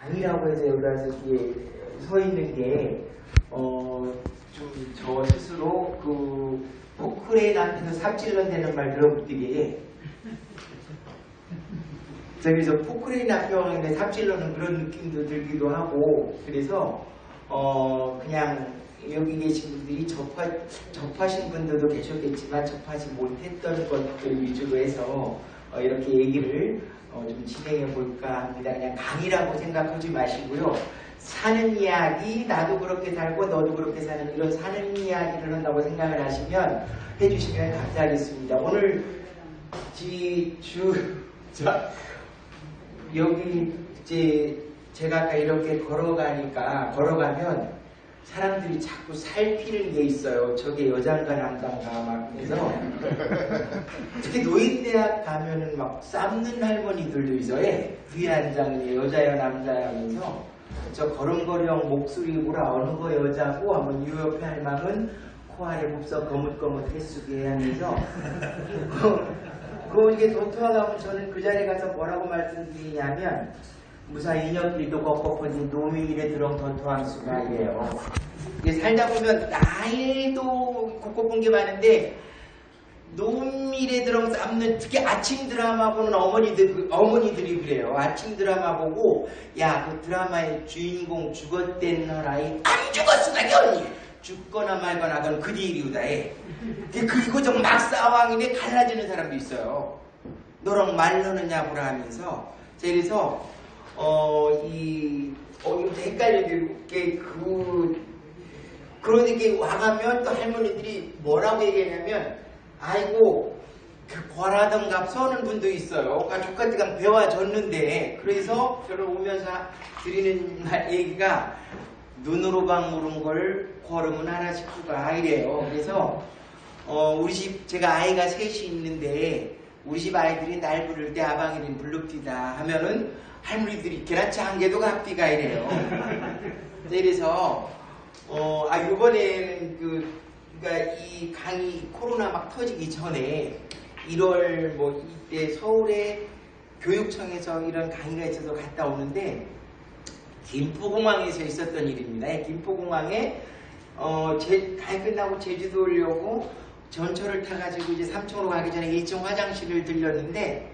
강이라고 해서 여기 와서 이렇게 서 있는 게, 좀 저 스스로 그 포크레인한테서 삽질런다는 말 들어볼 때에, 그래서 포크레인 앞에 삽질러는 그런 느낌도 들기도 하고, 그래서 그냥 여기 계신 분들이 접하신 분들도 계셨겠지만 접하지 못했던 것들 위주로 해서 이렇게 얘기를 좀 진행해 볼까 합니다. 그냥 강의라고 생각하지 마시고요. 사는 이야기, 나도 그렇게 살고 너도 그렇게 사는 이런 사는 이야기를 한다고 생각을 하시면 해주시면 감사하겠습니다. 오늘 여기 이제 제가 아까 이렇게 걸어가면 사람들이 자꾸 살피는 게 있어요. 저게 여잔가 남잔가 막 그래서 특히 노인대학 가면은 막 삶는 할머니들도 있어요. 뒤에 앉아있는 여자야 남자야 하면서 저 걸음걸이형 목소리구나 어느 거 여자고 한번 이 옆에 할망은 코아래 곱석 거뭇거뭇 햇수게 하면서 이게 도토하가면 저는 그 자리에 가서 뭐라고 말씀드리냐면 무사 인연길도 걷고퍼진 노미일에 들어온 도토함수가 이래요. 살다 보면 나이도 곱고픈 게 많은데 노미일에 들어온 삶는 특히 아침 드라마 보는 어머니들이 그래요. 아침 드라마 보고 야 그 드라마의 주인공 죽었댄 너라이 안 죽었으나 언니 죽거나 말거나 그건 그 뒤이리우다 해. 그리고 좀 막사왕이네 갈라지는 사람도 있어요. 너랑 말로느냐보라 하면서. 그래서 이거 헷갈리게 그러니까 와가면 또 할머니들이 뭐라고 얘기하냐면 아이고 그 벌하던 값 서는 분도 있어요. 가족같이 배워줬는데 그래서 저를 오면서 드리는 얘기가 눈으로 방물은 걸 걸으면 하나 싶구가 이래요. 그래서 우리 집 제가 아이가 셋이 있는데 우리 집 아이들이 날 부를 때 아방이린 블루피다 하면은 할머니들이 계란차 한 개도 값비가 이래요. 그래서 요번에는 그러니까 이 강의 코로나 막 터지기 전에 1월 뭐 이때 서울에 교육청에서 이런 강의가 있어서 갔다 오는데 김포공항에서 있었던 일입니다. 김포공항에 강의 끝나고 제주도 오려고 전철을 타가지고 이제 삼청으로 가기 전에 1층 화장실을 들렸는데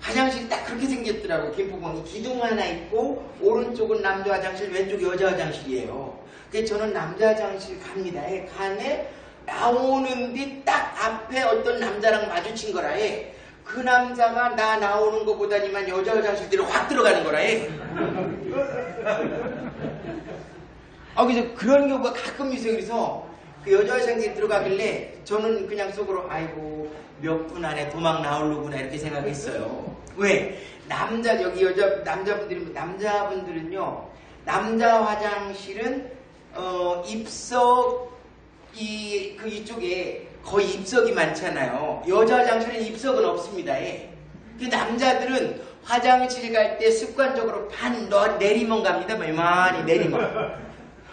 화장실이 딱 그렇게 생겼더라고요. 김포공항이 기둥 하나 있고 오른쪽은 남자 화장실 왼쪽 여자 화장실이에요. 그래서 저는 남자 화장실 갑니다. 가네 나오는데 딱 앞에 어떤 남자랑 마주친 거라 해. 그 남자가 나 나오는 것보다니만 여자 화장실들이 확 들어가는 거라 해. 그래서 그런 경우가 가끔 있어요. 그래서 그 여자 화장실에 들어가길래 저는 그냥 속으로 아이고 몇 분 안에 도망 나오려구나 이렇게 생각했어요. 왜? 남자분들은요 남자 화장실은 이쪽에 거의 입석이 많잖아요. 여자 화장실은 입석은 없습니다. 그 남자들은 화장실 갈 때 습관적으로 내리면 갑니다. 이만히 내리면.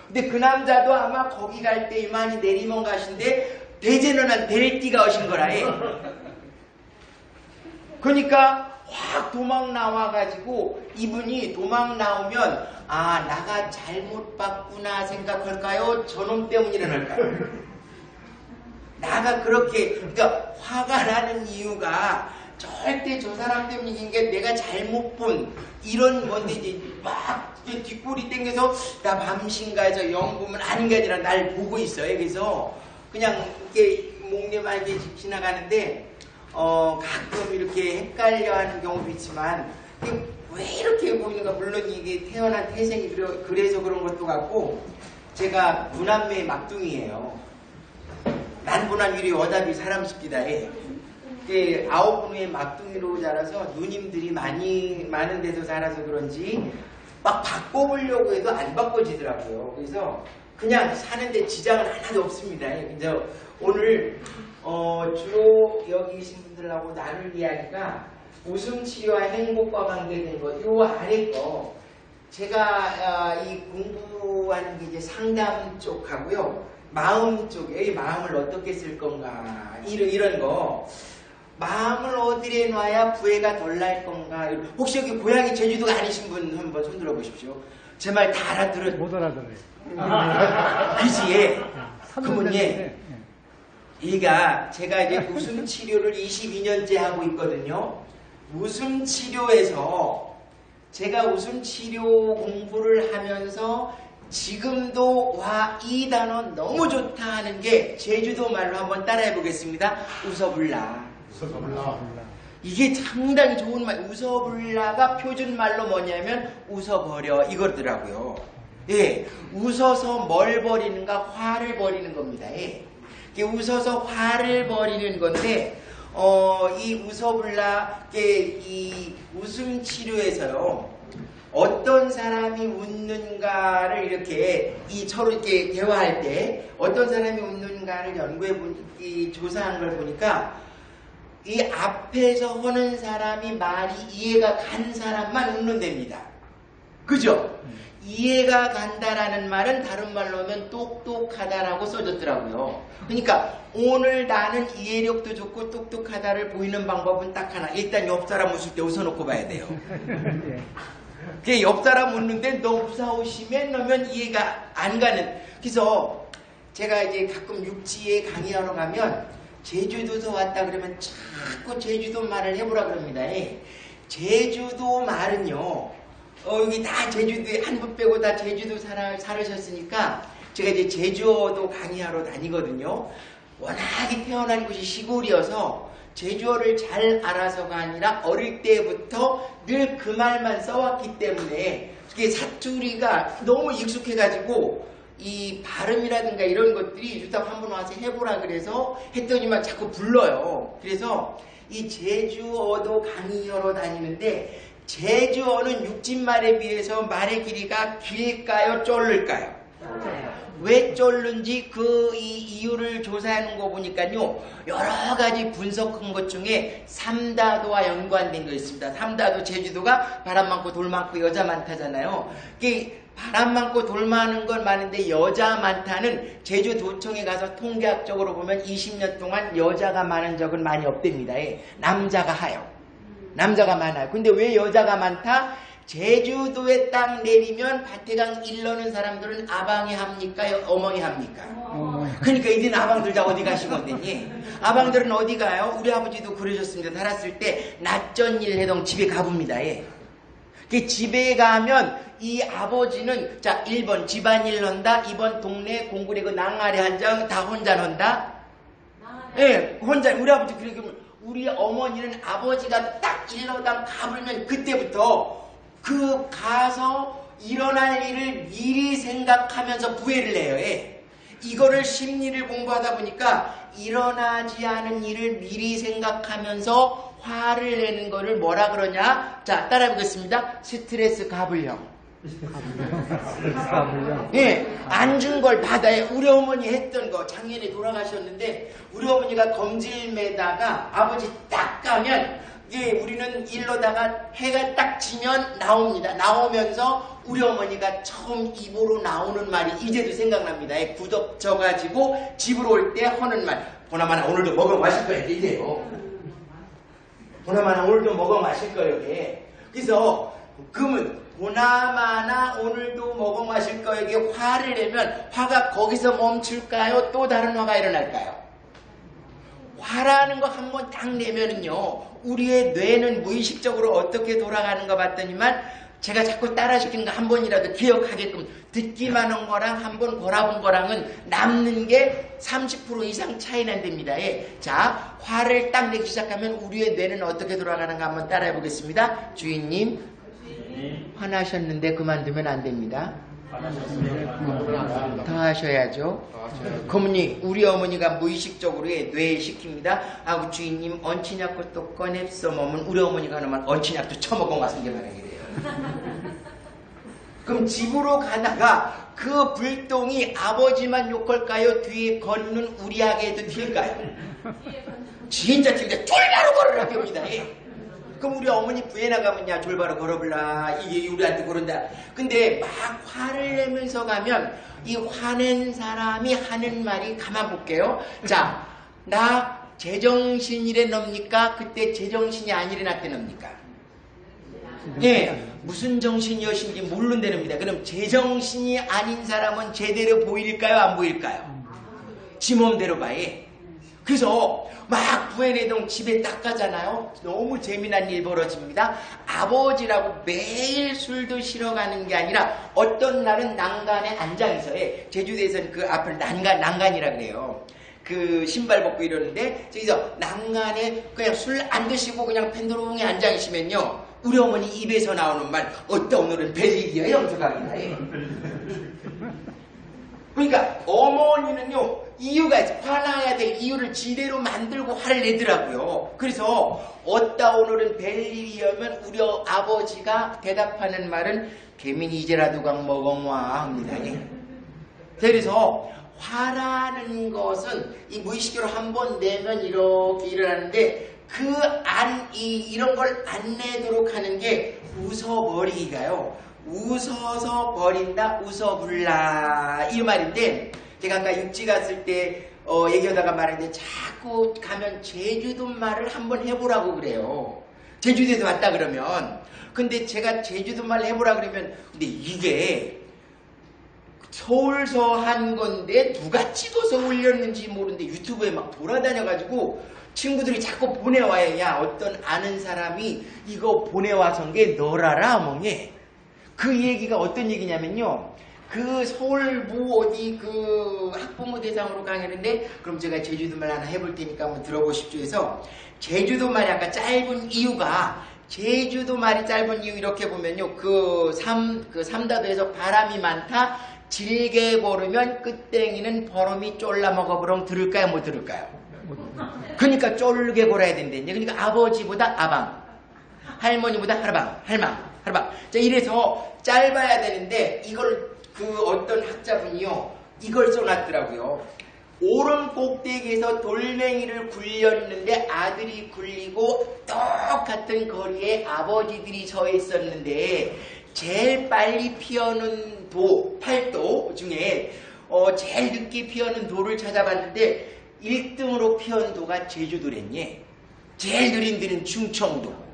근데 그 남자도 아마 거기 갈 때 이만히 내리면 가신데 대제는 한 델띠가 오신 거라 해. 그러니까 확 도망 나와가지고 이분이 도망 나오면 나가 잘못 봤구나 생각할까요? 저놈 때문이라할까요? 나가 그러니까 화가 나는 이유가 절대 저 사람 때문인 게 내가 잘못 본 이런 건데 이제 막 뒷골이 땡겨서 나 밤신가에서 영 보면 아닌 게 아니라 날 보고 있어요. 그래서 그냥 이렇게 목례말게 지나가는데 가끔 이렇게 헷갈려하는 경우도 있지만 왜 이렇게 보이는가 물론 이게 태어난 태생이 그래서 그런 것도 같고 제가 무남매의 막둥이에요. 난분한 유리 어답이 사람 싶기다 해. 9분의 막둥이로 자라서 누님들이 많은 데서 자라서 그런지 막 바꿔보려고 해도 안 바꿔지더라고요. 그래서 그냥 사는데 지장은 하나도 없습니다. 그래서 오늘 주로 여기 계신 분들하고 나눌 이야기가 웃음치료와 행복과 관계된 것, 요 아래 거 제가 이 공부하는 게 이제 상담 쪽하고요. 마음 쪽에 이 마음을 어떻게 쓸 건가 이런 거 마음을 어디에 놔야 부해가 덜 날 건가? 혹시 여기 고향이 제주도가 아니신 분 한번 손들어 보십시오. 제 말 다 알아들은. 못 알아들어요. 그지? 그러면 얘가 제가 이제 웃음 치료를 22년째 하고 있거든요. 웃음 치료에서 제가 웃음 치료 공부를 하면서 지금도 와, 이 단어 너무 좋다 하는 게 제주도 말로 한번 따라해 보겠습니다. 웃어불라. 웃어불라. 이게 상당히 좋은 말. 웃어불라가 표준 말로 뭐냐면 웃어버려 이거더라고요. 예, 웃어서 뭘 버리는가? 화를 버리는 겁니다. 예. 웃어서 화를 버리는 건데, 이 웃어불라, 이 웃음 치료에서요, 어떤 사람이 웃는가를 이렇게 서로 이렇게 대화할 때 어떤 사람이 웃는가를 조사한 걸 보니까 이 앞에서 하는 사람이 말이 이해가 간 사람만 웃는답니다. 그죠? 이해가 간다라는 말은 다른 말로 하면 똑똑하다라고 써졌더라고요. 그러니까 오늘 나는 이해력도 좋고 똑똑하다를 보이는 방법은 딱 하나. 일단 옆 사람 웃을 때 웃어놓고 봐야 돼요. 그 옆 사람 웃는데 너 무사오시면 넣으면 이해가 안 가는. 그래서 제가 이제 가끔 육지에 강의하러 가면 제주도에서 왔다 그러면 자꾸 제주도 말을 해보라 그럽니다. 제주도 말은요, 여기 다 제주도에 한 분 빼고 다 제주도 살으셨으니까 제가 이제 제주어도 강의하러 다니거든요. 워낙에 태어난 곳이 시골이어서 제주어를 잘 알아서가 아니라 어릴 때부터 늘 그 말만 써왔기 때문에 그게 사투리가 너무 익숙해가지고 이 발음이라든가 이런 것들이 좋다고 한번 와서 해보라 그래서 했더니만 자꾸 불러요. 그래서 이 제주어도 강의하러 다니는데 제주어는 육진말에 비해서 말의 길이가 길까요? 쫄를까요? 왜 쫄른지 이 이유를 조사하는 거 보니까요, 여러 가지 분석한 것 중에 삼다도와 연관된 거 있습니다. 삼다도 제주도가 바람 많고 돌 많고 여자 많다잖아요. 바람 많고 돌 많은 건 많은데 여자 많다는 제주도청에 가서 통계학적으로 보면 20년 동안 여자가 많은 적은 많이 없답니다. 남자가 하요. 남자가 많아요. 근데 왜 여자가 많다? 제주도에 딱 내리면 밭에강 일러는 사람들은 아방이 합니까? 어멍이 합니까? 그러니까 이들 아방들 다 어디 가신 건데? 아방들은 어디 가요? 우리 아버지도 그러셨습니다. 살았을 때 낮전 일 해동 집에 가봅니다. 집에 가면 이 아버지는 자 1번 집안일 한다, 2번 동네 공구리 그 낭아리 한장 다 혼자 한다. 예, 혼자. 우리 아버지 그러니까 우리 어머니는 아버지가 딱 일러당 가불면 그때부터 그 가서 일어날 일을 미리 생각하면서 부회를 해요. 이거를 심리를 공부하다 보니까 일어나지 않은 일을 미리 생각하면서 화를 내는 거를 뭐라 그러냐? 자, 따라해 보겠습니다. 스트레스 가불형. 안 준 걸 받아요. 우리 어머니 했던 거 작년에 돌아가셨는데 우리 어머니가 검질매다가 아버지 딱 가면 우리는 일로다가 해가 딱 지면 나옵니다. 나오면서 우리 어머니가 처음 입으로 나오는 말이 이제도 생각납니다. 구덕 져가지고 집으로 올 때 하는 말. 보나마나 오늘도 먹어 마실 거예요. 이제요. 보나마나 오늘도 먹어 마실 거예요. 그래서 그러면 보나마나 오늘도 먹어 마실 거에게 화를 내면 화가 거기서 멈출까요? 또 다른 화가 일어날까요? 화라는 거 한 번 딱 내면은요, 우리의 뇌는 무의식적으로 어떻게 돌아가는 거 봤더니만 제가 자꾸 따라시키는 거 한 번이라도 기억하게끔 듣기만 한 거랑 한 번 걸어본 거랑은 남는 게 30% 이상 차이 난답니다. 자, 화를 딱 내기 시작하면 우리의 뇌는 어떻게 돌아가는가 한번 따라해 보겠습니다. 주인님, 화나셨는데 그만두면 안 됩니다. 더 하셔야죠. 그러니 우리 어머니가 무의식적으로 뇌에 시킵니다. 아, 주인님 얹히약도 또 꺼냅서 먹으면 우리 어머니가 하면 얹히약도 처먹은 것 같은 게 말이에요. 그럼 집으로 가다가 그 불똥이 아버지만 욕할까요? 뒤에 걷는 우리 아기에도 튈까요? 진짜 튈때 쫄바로 걸으라 봅니다. 그럼 우리 어머니 부에 나가면 야 졸바로 걸어볼라 이게 우리한테 그런다. 근데 막 화를 내면서 가면 이 화낸 사람이 하는 말이 가만 볼게요. 자, 나 제정신이래 놉니까? 그때 제정신이 아니래나 때 놉니까? 예, 무슨 정신이엇인지 모른다릅니다. 그럼 제정신이 아닌 사람은 제대로 보일까요? 안 보일까요? 지 몸대로 봐예. 그래서 막 부회내동 집에 딱 가잖아요. 너무 재미난 일 벌어집니다. 아버지라고 매일 술 드시러 가는 게 아니라 어떤 날은 난간에 앉아있어요. 제주도에서는 그 앞을 난간이라 그래요. 그 신발 벗고 이러는데 저기서 난간에 그냥 술 안 드시고 그냥 펜드롱에 앉아있으면요, 우리 어머니 입에서 나오는 말, 어따 오늘은 벨리기야 영수각이다. 그러니까 어머니는요, 이유가 있어. 화나야 될 이유를 지대로 만들고 화를 내더라고요. 그래서 어따 오늘은 벨리기하면 우리 아버지가 대답하는 말은 개민이 이제라도 강 먹엉와 합니다. 그래서 화라는 것은 이 무의식으로 한번 내면 이렇게 일어나는데 이런 걸 안 내도록 하는 게 웃어버리기가요. 웃어서 버린다, 웃어불라 이 말인데, 제가 아까 육지 갔을 때 얘기하다가 말했는데 자꾸 가면 제주도 말을 한번 해보라고 그래요. 제주도에서 왔다 그러면. 근데 제가 제주도 말 해보라 그러면, 근데 이게 서울서 한 건데 누가 찍어서 올렸는지 모르는데 유튜브에 막 돌아다녀가지고 친구들이 자꾸 보내와요. 야, 어떤 아는 사람이 이거 보내와선 게 너라라 멍에. 그 얘기가 어떤 얘기냐면요, 그 서울무 어디 그 학부모 대상으로 강의하는데, 그럼 제가 제주도 말 하나 해볼 테니까 한번 들어보십시오 해서, 제주도 말이 아까 짧은 이유가, 제주도 말이 짧은 이유 이렇게 보면요, 삼다도에서 바람이 많다, 질게 고르면 끝땡이는 버름이 쫄라 먹어보렁 들을까요? 못 들을까요? 그러니까 쫄게 골아야 된대. 그러니까 아버지보다 아방, 할머니보다 할망. 자, 이래서 짧아야 되는데, 이걸 어떤 학자분이요, 이걸 써놨더라고요. 오름 꼭대기에서 돌멩이를 굴렸는데 아들이 굴리고 똑같은 거리에 아버지들이 서 있었는데, 제일 빨리 피어는 팔도 중에 제일 늦게 피어는 도를 찾아봤는데 1등으로 피어는 도가 제주도랬니? 제일 느린 데는 충청도.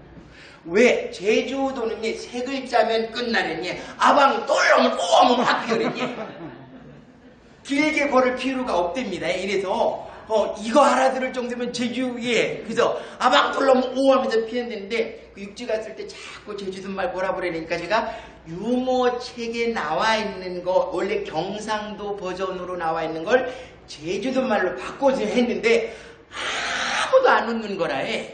왜? 제주도는 세 글자면 끝나랬니? 아방 똘렁 꼬엄 막 피어랬니? 길게 걸을 필요가 없답니다. 이래서 이거 알아들을 정도면 제주에, 그래서 아방 똘렁 오 하면서 피었는데, 그 육지 갔을 때 자꾸 제주도 말 뭐라 그러니까 제가 유머 책에 나와 있는 거, 원래 경상도 버전으로 나와 있는 걸 제주도 말로 바꿔서 했는데 아무도 안 웃는 거라 해.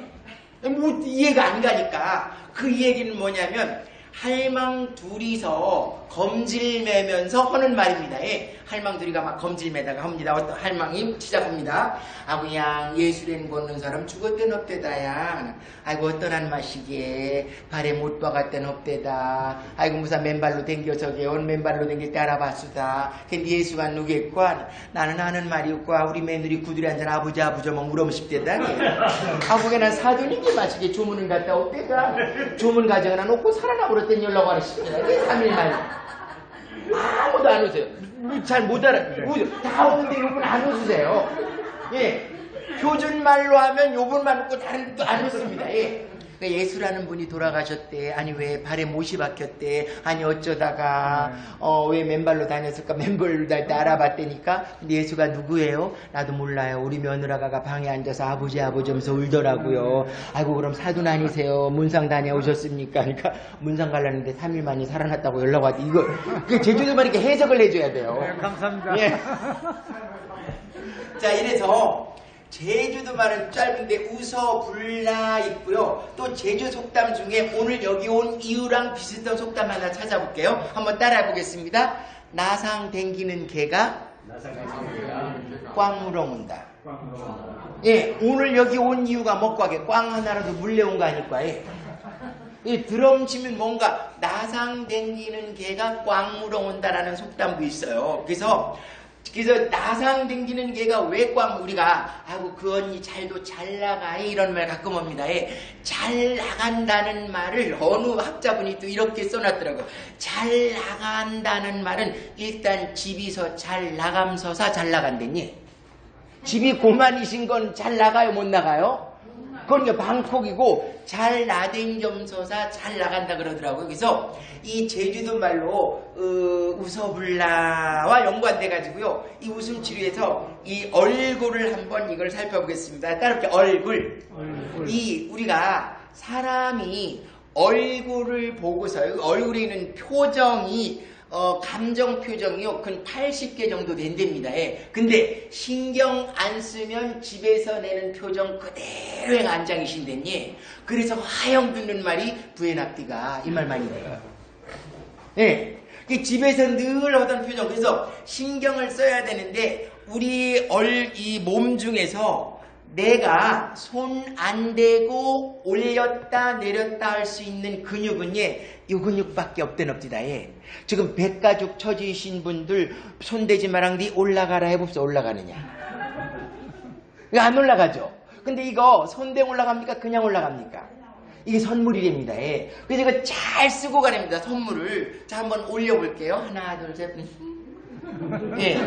뭐 이해가 안 가니까. 그 얘기는 뭐냐면, 할망 둘이서 검질 매면서 하는 말입니다. 할망 둘이가 막 검질 매다가 합니다. 어떤 할망이 시작합니다. 아구 양 예술엔 걷는 사람 죽었던 없대다 양. 아이고 어떠한 맛이기에 발에 못 박았던 없대다. 아이고 무사 맨발로 댕겨서게 온 맨발로 댕길 때 알아봤수다. 근데 예수가 누겠관? 나는 아는 말이 없과 우리 며느리 구들이 앉아 아부지 막 물으면 싶대다. 아부게난 사돈인게 마시게 조문을 갖다 없대다. 조문 가정을 놓고 살아나 버렸더니 연락와라 싶대다. 3일 만에. 아무도 안 웃어요. 잘 못 알아. 다 오는데 요분 안 웃으세요. 예. 표준말로 하면 요분만 웃고 다른 것도 안 웃습니다. 예. 그러니까 예수라는 분이 돌아가셨대. 아니 왜 발에 못이 박혔대. 아니 어쩌다가 왜 맨발로 다녔을까. 맨발로 다닐 때 알아봤다니까. 근데 예수가 누구예요? 나도 몰라요. 우리 며느라가 방에 앉아서 아버지 하면서 울더라고요. 아이고 그럼 사돈 아니세요? 문상 다녀오셨습니까? 그러니까 문상 가려는데 3일 만에 살아났다고 연락 왔대. 이거 제주도만 이렇게 해석을 해줘야 돼요. 네, 감사합니다. 예. 자, 이래서 제주도 말은 짧은데 웃어불라 있고요. 또 제주 속담 중에 오늘 여기 온 이유랑 비슷한 속담 하나 찾아볼게요. 한번 따라해 보겠습니다. 나상 댕기는 개가 꽝 물어온다. 예, 오늘 여기 온 이유가 먹과게 꽝 하나라도 물려온 거 아닐까. 예. 이 드럼 치면 뭔가 나상 댕기는 개가 꽝 물어온다라는 속담도 있어요. 그래서 나상 댕기는 개가 왜 꽝, 우리가 아이고 그 언니 잘도 잘 나가 이런 말 가끔 합니다. 잘 나간다는 말을 어느 학자분이 또 이렇게 써놨더라고요. 잘 나간다는 말은 일단 집이서 잘 나감서사 잘 나간다니. 집이 고만이신 건 잘 나가요, 못 나가요? 그러니까 방콕이고 잘 나댄 점소사 잘 나간다 그러더라고요. 그래서 이 제주도 말로 웃어불라와 연관돼 가지고요. 이 웃음 치료에서 이 얼굴을 한번 이걸 살펴보겠습니다. 따라붙게 얼굴. 이 우리가 사람이 얼굴을 보고서 얼굴에 있는 표정이 감정 표정이요. 근 80개 정도 된답니다. 예. 근데 신경 안 쓰면 집에서 내는 표정 그대로 안장이신댔니. 그래서 화형 듣는 말이 부에납디가 이 말 많이 돼요. 예. 집에서 늘 하던 표정. 그래서 신경을 써야 되는데 우리 이 몸 중에서 내가 손 안 대고 올렸다 내렸다 할 수 있는 근육은 이 근육밖에 없대놉디다. 예. 지금 백가죽 처지신 분들 손대지 마랑디 올라가라 해봅시다. 올라가느냐? 이거 안 올라가죠? 근데 이거 손대 올라갑니까? 그냥 올라갑니까? 이게 선물이랍니다. 예. 그래서 이거 잘 쓰고 가랍니다. 선물을. 자, 한번 올려볼게요. 하나, 둘, 셋. 예.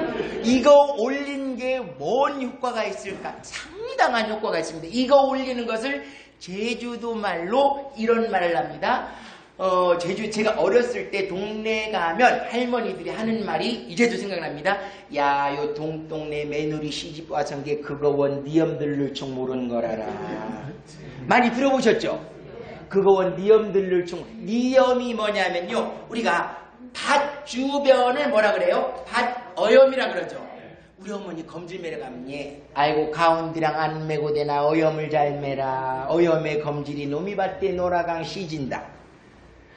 이거 올린 게 뭔 효과가 있을까? 상당한 효과가 있습니다. 이거 올리는 것을 제주도 말로 이런 말을 합니다. 제가 어렸을 때 동네 가면 할머니들이 하는 말이 이제도 생각납니다. 야, 요 동동네 며느리 시집 와선 게 그거 원 니엄들를 총 모르는 거라라. 많이 들어보셨죠? 그거 원 니엄들를 총. 니엄이 뭐냐면요. 우리가 밭 주변을 뭐라 그래요? 밭 어염이라 그러죠. 우리 어머니 검질매러 가면 아이고 가운데랑 안 매고 되나 어염을 잘 매라. 어염의 검질이 놈이 밭에 노라강 시진다.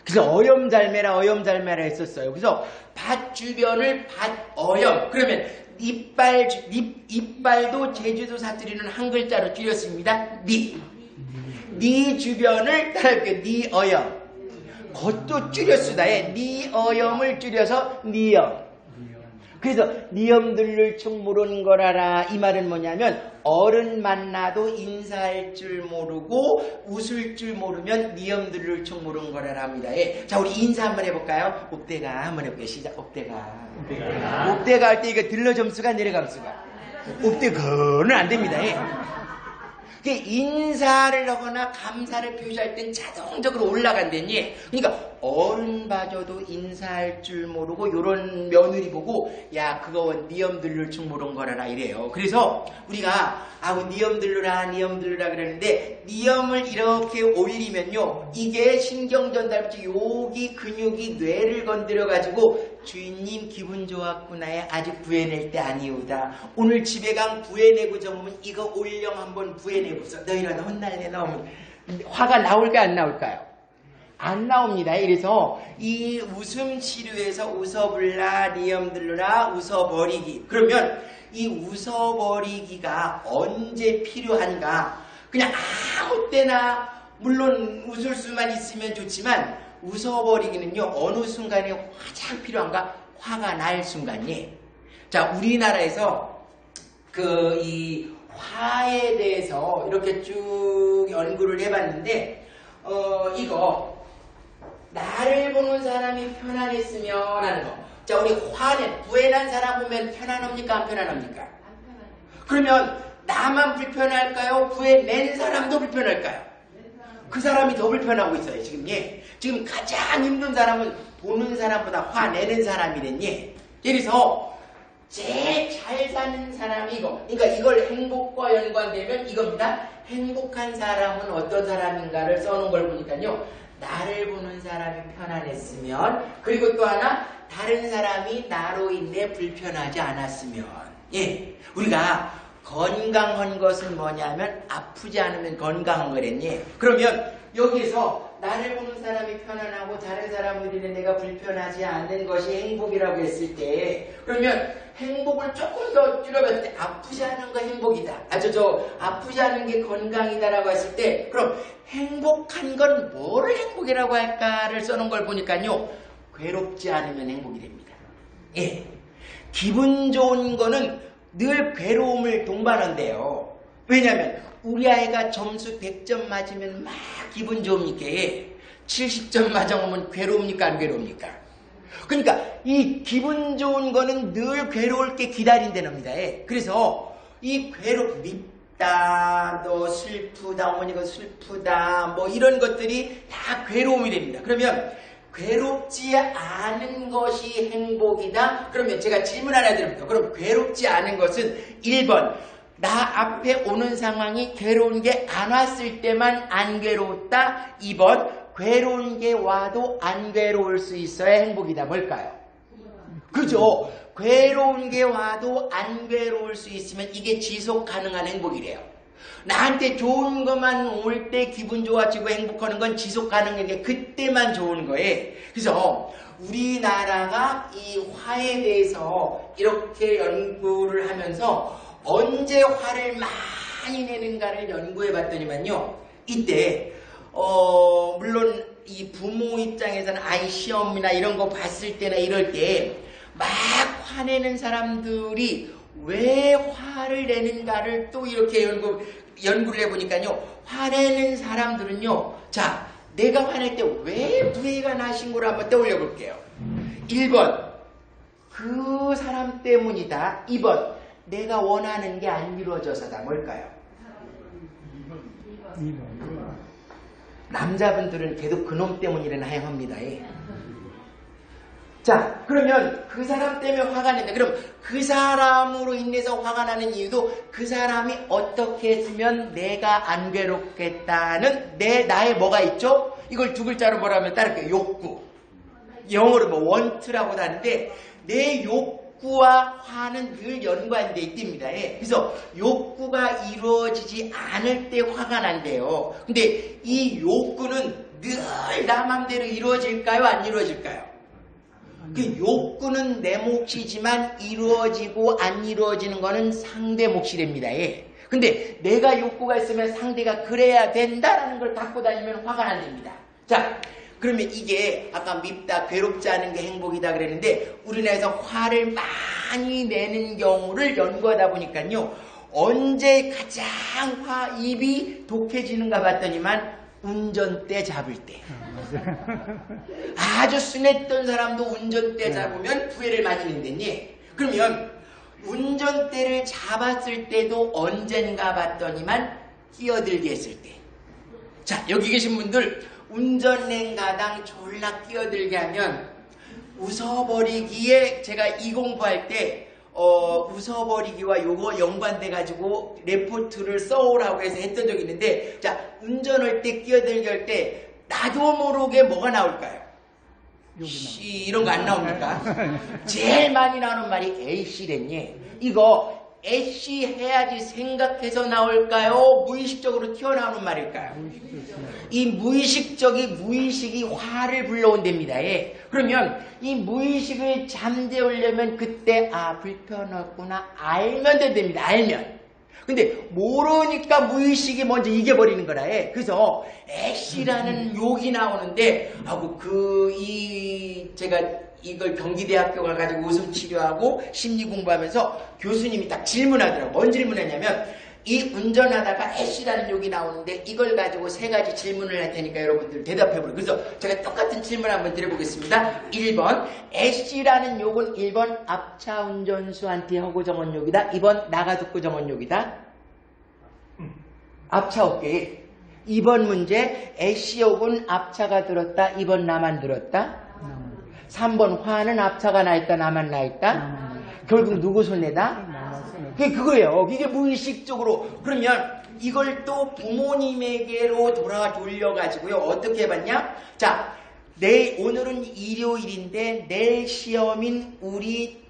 그래서 어염 잘 매라 어염 잘 매라 했었어요. 그래서 밭 주변을 밭 어염. 그러면 이빨도 제주도 사투리는 한 글자로 줄였습니다. 니 주변을 따라할게요. 니 어염. 그것도 줄였수다. 니 어염을 줄여서 니엄. 그래서 니엄들을 충무른 거라라. 이 말은 뭐냐면 어른 만나도 인사할 줄 모르고 웃을 줄 모르면 니엄들을 충무른 거라라 합니다. 예. 자, 우리 인사 한번 해볼까요? 옵대가 한번 해볼게요. 시작. 옵대가 할 때 이거 들러 점수가 내려감수가. 옵대가는 안 됩니다. 예. 인사를 하거나 감사를 표시할 땐 자동적으로 올라간다니. 그러니까 어른 봐줘도 인사할 줄 모르고 요런 며느리 보고 야 그거 니엄들를 총 모른 거라라 이래요. 그래서 우리가 니엄들르라 그러는데 니엄을 이렇게 올리면요 이게 신경전달부터 여기 근육이 뇌를 건드려 가지고 주인님 기분 좋았구나에 아직 부해낼 때 아니오다. 오늘 집에 간 부해내고 정으면 이거 올령 한번 부해내고서 너희랑 혼날래 넣으면 화가 나올까요 안 나올까요? 안 나옵니다. 그래서 이 웃음 치료에서 웃어불라 니엄들르라 웃어버리기. 그러면 이 웃어버리기가 언제 필요한가? 그냥 아무 때나 물론 웃을 수만 있으면 좋지만 웃어버리기는요 어느 순간에 가장 필요한가? 화가 날 순간이에요. 자, 우리나라에서 이 화에 대해서 이렇게 쭉 연구를 해봤는데 이거 나를 보는 사람이 편안했으면 하는 거. 자, 우리 화는 부해난 사람 보면 편안합니까? 안 편안합니까? 안 편안해요. 그러면 나만 불편할까요? 부해낸 사람도 불편할까요? 그 사람이 더 불편하고 있어요. 지금 지금 가장 힘든 사람은 보는 사람보다 화내는 사람이랬니. 그래서 제일 잘 사는 사람이 이거. 그러니까 이걸 행복과 연관되면 이겁니다. 행복한 사람은 어떤 사람인가를 써놓은 걸 보니까요. 나를 보는 사람이 편안했으면, 그리고 또 하나 다른 사람이 나로 인해 불편하지 않았으면. 예, 우리가 건강한 것은 뭐냐면 아프지 않으면 건강한 거랬니. 그러면 여기에서 나를 보는 사람이 편안하고 다른 사람으로 인해 내가 불편하지 않는 것이 행복이라고 했을 때, 그러면 행복을 조금 더 줄여봤을 때 아프지 않은 거 행복이다. 아프지 않은 게 건강이다라고 했을 때, 그럼 행복한 건 뭐를 행복이라고 할까를 써놓은 걸 보니까요, 괴롭지 않으면 행복이 됩니다. 예, 기분 좋은 거는 늘 괴로움을 동반한대요. 왜냐하면 우리 아이가 점수 100점 맞으면 막 기분 좋으니까 70점 맞아오면 괴로웁니까 안 괴로웁니까? 그러니까 이 기분 좋은 거는 늘 괴로울 게 기다린다는 겁니다. 그래서 이 밉다, 너 슬프다, 어머니가 슬프다, 뭐 이런 것들이 다 괴로움이 됩니다. 그러면 괴롭지 않은 것이 행복이다? 그러면 제가 질문 하나 드립니다. 그럼 괴롭지 않은 것은 1번, 나 앞에 오는 상황이 괴로운 게 안 왔을 때만 안 괴로웠다? 2번, 괴로운 게 와도 안 괴로울 수 있어야 행복이다. 뭘까요? 그죠? 괴로운 게 와도 안 괴로울 수 있으면 이게 지속 가능한 행복이래요. 나한테 좋은 것만 올 때 기분 좋아지고 행복하는 건 지속 가능한 게 그때만 좋은 거예요. 그래서 우리나라가 이 화에 대해서 이렇게 연구를 하면서 언제 화를 많이 내는가를 연구해 봤더니만요. 이때 물론 이 부모 입장에서는 아이 시험이나 이런 거 봤을 때나 이럴 때 막 화내는 사람들이 왜 화를 내는가를 또 이렇게 연구를 해보니까요. 화내는 사람들은요. 자, 내가 화낼 때 왜 부해가 나신 걸 한번 떠올려 볼게요. 1번, 그 사람 때문이다. 2번, 내가 원하는 게 안 이루어져서다. 뭘까요? 2번. 남자분들은 계속 그놈 때문이라는 하용합니다. 자, 그러면 그 사람 때문에 화가 난다. 그럼 그 사람으로 인해서 화가 나는 이유도 그 사람이 어떻게 했으면 내가 안 괴롭겠다는 나의 뭐가 있죠? 이걸 두 글자로 뭐라 하면 따를게요. 욕구. 영어로 뭐 want라고도 하는데 내 욕구와 화는 늘 연관되어 있답니다. 그래서 욕구가 이루어지지 않을 때 화가 난대요. 근데 이 욕구는 늘 나 맘대로 이루어질까요? 안 이루어질까요? 그 욕구는 내 몫이지만 이루어지고 안 이루어지는 거는 상대 몫이랍니다. 근데 내가 욕구가 있으면 상대가 그래야 된다라는 걸 갖고 다니면 화가 난답니다. 자, 그러면 이게 아까 밉다, 괴롭지 않은 게 행복이다 그랬는데 우리나라에서 화를 많이 내는 경우를 연구하다 보니까요. 언제 가장 입이 독해지는가 봤더니만 운전대 잡을 때. 아주 순했던 사람도 운전대 잡으면 후회를 많이 낸다니. 그러면 운전대를 잡았을 때도 언젠가 봤더니만 끼어들게 했을 때. 자, 여기 계신 분들 운전랭가당 졸라 끼어들게 하면 웃어버리기에 제가 이 공부할 때 웃어버리기와 요거 연관돼가지고 레포트를 써오라고 해서 했던 적이 있는데, 자, 운전할 때 끼어들게 할 때 나도 모르게 뭐가 나올까요? 이런 거 안 나옵니까? 제일 많이 나오는 말이 에이씨랬니? 이거 에이씨 해야지 생각해서 나올까요? 무의식적으로 튀어나오는 말일까요? 이 무의식이 화를 불러온답니다. 그러면 이 무의식을 잠재우려면 그때 불편했구나 알면 된답니다. 알면. 근데 모르니까 무의식이 먼저 이겨버리는 거라. 그래서 애쉬라는 욕이 나오는데 제가 이걸 경기대학교 가가지고 웃음 치료하고 심리 공부하면서 교수님이 딱 질문하더라고요. 뭔 질문했냐면 이 운전하다가 애쉬라는 욕이 나오는데 이걸 가지고 3가지 질문을 할 테니까 여러분들 대답해보래요. 그래서 제가 똑같은 질문 한번 드려보겠습니다. 1번, 애쉬라는 욕은 1번 앞차 운전수한테 하고 정한 욕이다. 2번 나가 듣고 정한 욕이다. 앞차 어깨. 2번 문제, 애쉬 욕은 앞차가 들었다. 2번 나만 들었다. 3번 화는 앞차가 나 있다. 나만 나 있다. 결국 누구 손해다? 그거예요. 이게 무의식적으로. 그러면 이걸 또 부모님에게로 돌려가지고요. 어떻게 해봤냐? 자, 오늘은 일요일인데 내일 시험인 우리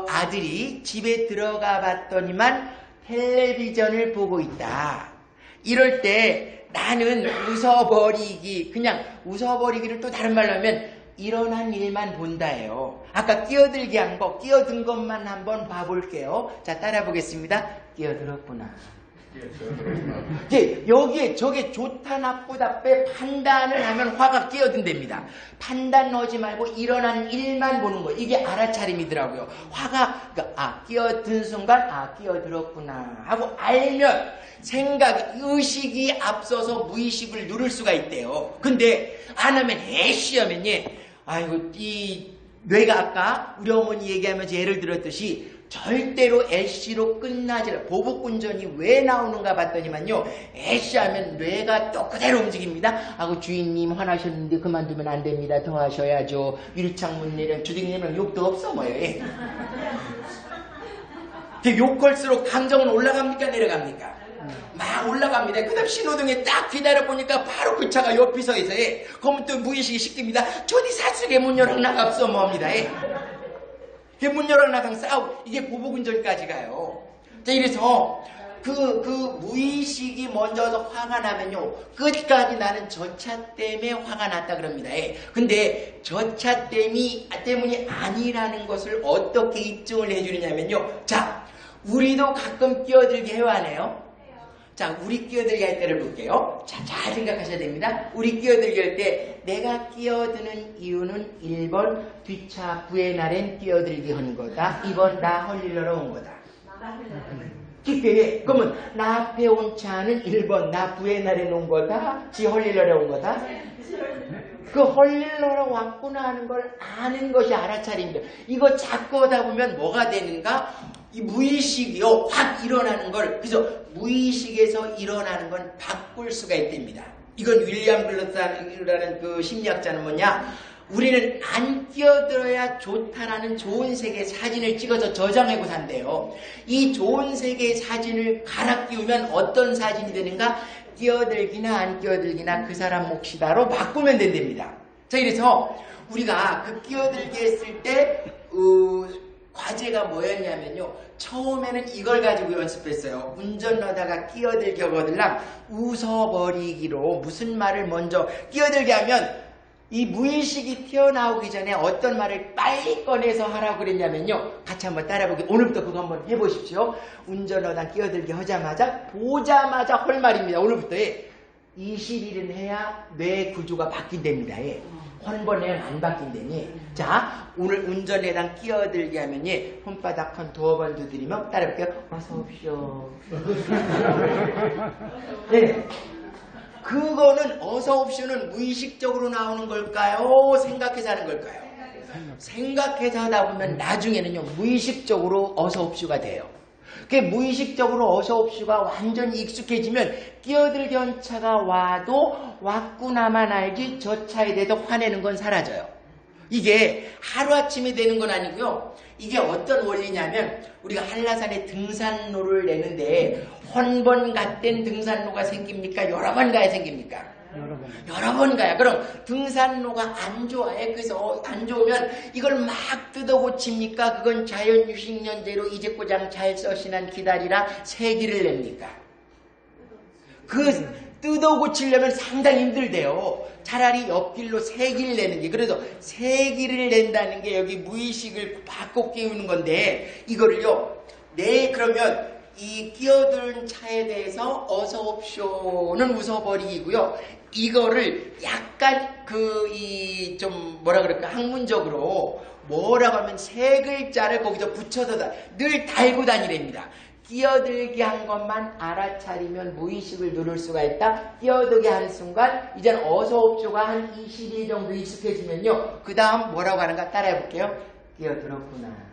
아들이 집에 들어가 봤더니만 텔레비전을 보고 있다. 이럴 때 나는 그냥 웃어버리기를 또 다른 말로 하면 일어난 일만 본다예요. 아까 끼어들게 한 거, 끼어든 것만 한번 봐볼게요. 자, 따라 보겠습니다. 끼어들었구나. 여기에 저게 좋다 나쁘다 빼 판단을 하면 화가 끼어든답니다. 판단 넣지 말고 일어난 일만 보는 거. 이게 알아차림이더라고요. 화가 끼어든 순간 끼어들었구나 하고 알면 의식이 앞서서 무의식을 누를 수가 있대요. 근데 안 하면 애쉬하면 아이고 뇌가 아까 우리 어머니 얘기하면서 예를 들었듯이 절대로 애쉬로 끝나지 않아요. 보복운전이 왜 나오는가 봤더니만요. 애쉬하면 뇌가 또 그대로 움직입니다. 하고 주인님 화나셨는데 그만두면 안 됩니다. 더 하셔야죠. 유리창문 내려 주둥이면 욕도 없어 뭐예요. 예. 욕할수록 감정은 올라갑니까 내려갑니까? 막 올라갑니다. 그 다음 신호등에 딱 기다려보니까 바로 그 차가 옆에 서 있어요. 예. 그러면 또 무의식이 시킵니다. 저디 사슬에 문 열어 나갑소 뭐합니다. 예. 문 열어 나강 싸우고 이게 보복운전까지 가요. 자, 이래서 그 무의식이 먼저 화가 나면요 끝까지 나는 저 차 때문에 화가 났다 그럽니다. 예. 근데 저 차 때문이 아니라는 것을 어떻게 입증을 해주느냐면요. 자, 우리도 가끔 끼어들게 해요 안 해요? 자, 우리 끼어들게 할 때를 볼게요. 자, 잘 생각하셔야 됩니다. 우리 끼어들게 할 때 내가 끼어드는 이유는 1번 뒷차 부의 날엔 끼어들게 한 거다. 2번 나 헐리러 온 거다. 기대에 그러면 나 앞에 온 차는 1번 나 부의 날에 놓은 거다. 지 헐리러 온 거다. 그 헐리러 왔구나 하는 걸 아는 것이 알아차림이다. 이거 자꾸 하다 보면 뭐가 되는가? 이 무의식이요 확 일어나는 걸 그래서 무의식에서 일어나는 건 바꿀 수가 있답니다. 이건 윌리엄 글러스라는 그 심리학자는 뭐냐? 우리는 안 끼어들어야 좋다라는 좋은 세계 사진을 찍어서 저장하고 산대요. 이 좋은 세계 사진을 갈아 끼우면 어떤 사진이 되는가? 끼어들기나 안 끼어들기나 그 사람 몫이다로 바꾸면 된답니다. 자, 이래서 우리가 그 끼어들게 했을 때 과제가 뭐였냐면요. 처음에는 이걸 가지고 연습했어요. 운전하다가 끼어들게 하거들랑 웃어버리기로 무슨 말을 먼저 끼어들게 하면 이 무의식이 튀어나오기 전에 어떤 말을 빨리 꺼내서 하라고 그랬냐면요. 같이 한번 따라보기. 오늘부터 그거 한번 해보십시오. 운전하다 끼어들게 하자마자 보자마자 할 말입니다. 오늘부터 20일은 해야 뇌 구조가 바뀐답니다. 한 번에 안 바뀐다니. 자, 오늘 운전에다 끼어들게 하면 손바닥 한 2번 두드리면 따라볼게요. 어서 옵쇼. 네. 그거는 어서 옵쇼는 무의식적으로 나오는 걸까요? 생각해서 하는 걸까요? 생각해서 하다 보면 나중에는요 무의식적으로 어서 옵쇼가 돼요. 그 무의식적으로 어서 옵쇼가 완전히 익숙해지면 끼어들게 한 차가 와도 왔구나만 알지 저 차에 대해서 화내는 건 사라져요. 이게 하루아침에 되는 건 아니고요. 이게 어떤 원리냐면 우리가 한라산에 등산로를 내는데 한 번 갔던 등산로가 생깁니까? 여러 번 가야 생깁니까? 여러 번 가야. 그럼 등산로가 안 좋아해. 그래서 안 좋으면 이걸 막 뜯어 고칩니까? 그건 자연유식연제로 이제고장 잘 써시난 기다리라 세기를 냅니까? 그 뜯어 고치려면 상당히 힘들대요. 차라리 옆길로 세기를 내는 게. 그래서 세기를 낸다는 게 여기 무의식을 바꿔 끼우는 건데 이거를요. 그러면 이 끼어든 차에 대해서 어서 옵쇼는 웃어버리고요. 이거를 약간 좀 뭐라 그럴까 학문적으로 뭐라고 하면 세 글자를 거기다 붙여서 늘 달고 다니랍니다. 끼어들게 한 것만 알아차리면 무의식을 누를 수가 있다. 끼어들게 하는 순간 이제는 어서 옵쇼가 한 20일 정도 익숙해지면요. 그 다음 뭐라고 하는가 따라해볼게요. 끼어들었구나.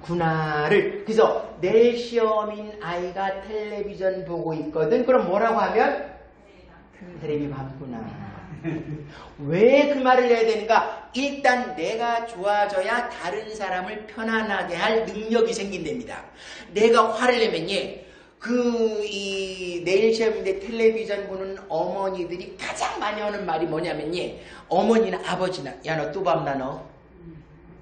구나를. 그래서 내일 시험인 아이가 텔레비전 보고 있거든. 그럼 뭐라고 하면 텔레비 봤구나. 왜 그 말을 해야 되는가? 일단 내가 좋아져야 다른 사람을 편안하게 할 능력이 생긴답니다. 내가 화를 내면 내일 시험인데 텔레비전 보는 어머니들이 가장 많이 하는 말이 뭐냐면 어머니나 아버지나 야 너 또 밤나 너.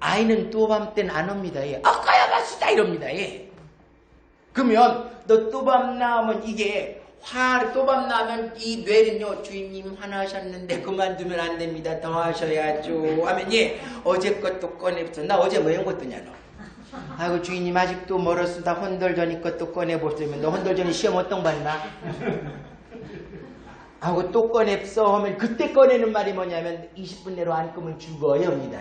아이는 또 밤 때는 안 옵니다. 아까야 봤수다 이럽니다. 그러면 너 또 밤 나오면 이게 또 밤 나면 이 뇌는요 주인님 화나셨는데 그만두면 안 됩니다. 더 하셔야죠 하면 어제 것도 꺼내봤어. 나 어제 뭐 한 것도냐 너. 아이고 주인님 아직도 멀었으다 헌돌전이 것도 꺼내보시면 너 헌돌전이 시험 어떤 봤나? 하고 또 꺼냅서 하면 그때 꺼내는 말이 뭐냐면 20분 내로 안 끄면 죽어요 합니다.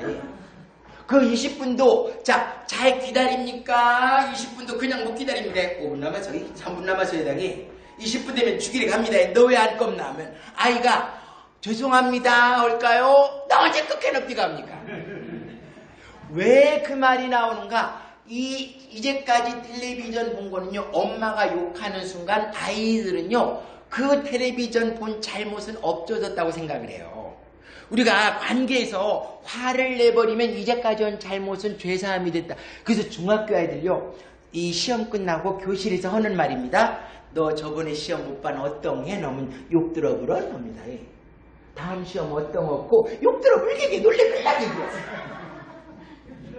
그 20분도 잘 기다립니까? 20분도 그냥 못 기다립니다. 5분 남아서 3분 남아서 해당이 20분 되면 죽이러 갑니다. 너 왜 안 껐나 하면 아이가 죄송합니다 할까요? 나 언제 끝에 높이가 합니까? 왜 그 말이 나오는가? 이제까지 텔레비전 본 거는요, 엄마가 욕하는 순간 아이들은요, 그 텔레비전 본 잘못은 없어졌다고 생각을 해요. 우리가 관계에서 화를 내버리면 이제까지 한 잘못은 죄사함이 됐다. 그래서 중학교 아이들요, 이 시험 끝나고 교실에서 하는 말입니다. 너 저번에 시험 못 반 어떤해? 너면 욕 들어보라 합니다. 다음 시험 어떤 없고 욕 들어불게 놀래글라게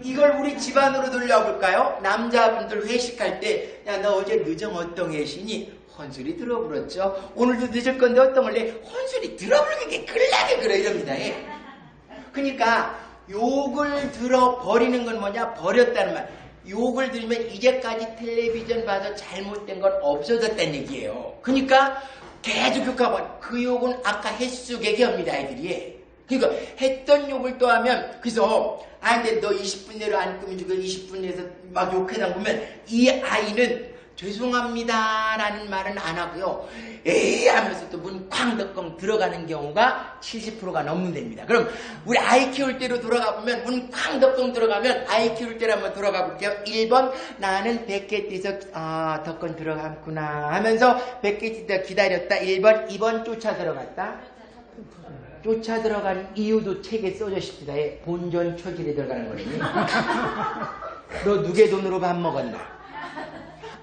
이걸 우리 집안으로 돌려볼까요? 남자분들 회식할 때, 야, 너 어제 늦은 어떤 해시니? 헌소리 들어버렸죠. 오늘도 늦을 건데 어떤 걸래? 헌소리 들어버리게 글라게 그래 이럽니다. 그러니까 욕을 들어버리는 건 뭐냐? 버렸다는 말. 욕을 들으면 이제까지 텔레비전 봐서 잘못된 건 없어졌다는 얘기예요. 그러니까 계속 욕하면 그 욕은 아까 횟수개기 합니다, 아이들이. 그러니까 했던 욕을 또 하면, 그래서 근데 너 20분 내로 안 끄면 죽어 20분 내에서 막 욕해다 보면 이 아이는 죄송합니다 라는 말은 안 하고요, 에이 하면서 또 문 쾅덕쾅 들어가는 경우가 70%가 넘는답니다. 그럼 우리 아이 키울 때로 돌아가 보면 문 쾅덕쾅 들어가면 아이 키울 때로 한번 돌아가 볼게요. 1번 나는 100개 뛰서 덕건 들어갔구나 하면서 100개 뛰다 기다렸다. 1번 2번 쫓아 들어갔다. 쫓아 들어간 이유도 책에 써져 있습니다. 본전 초질에 들어가는 거니. 너 누구의 돈으로 밥 먹었나?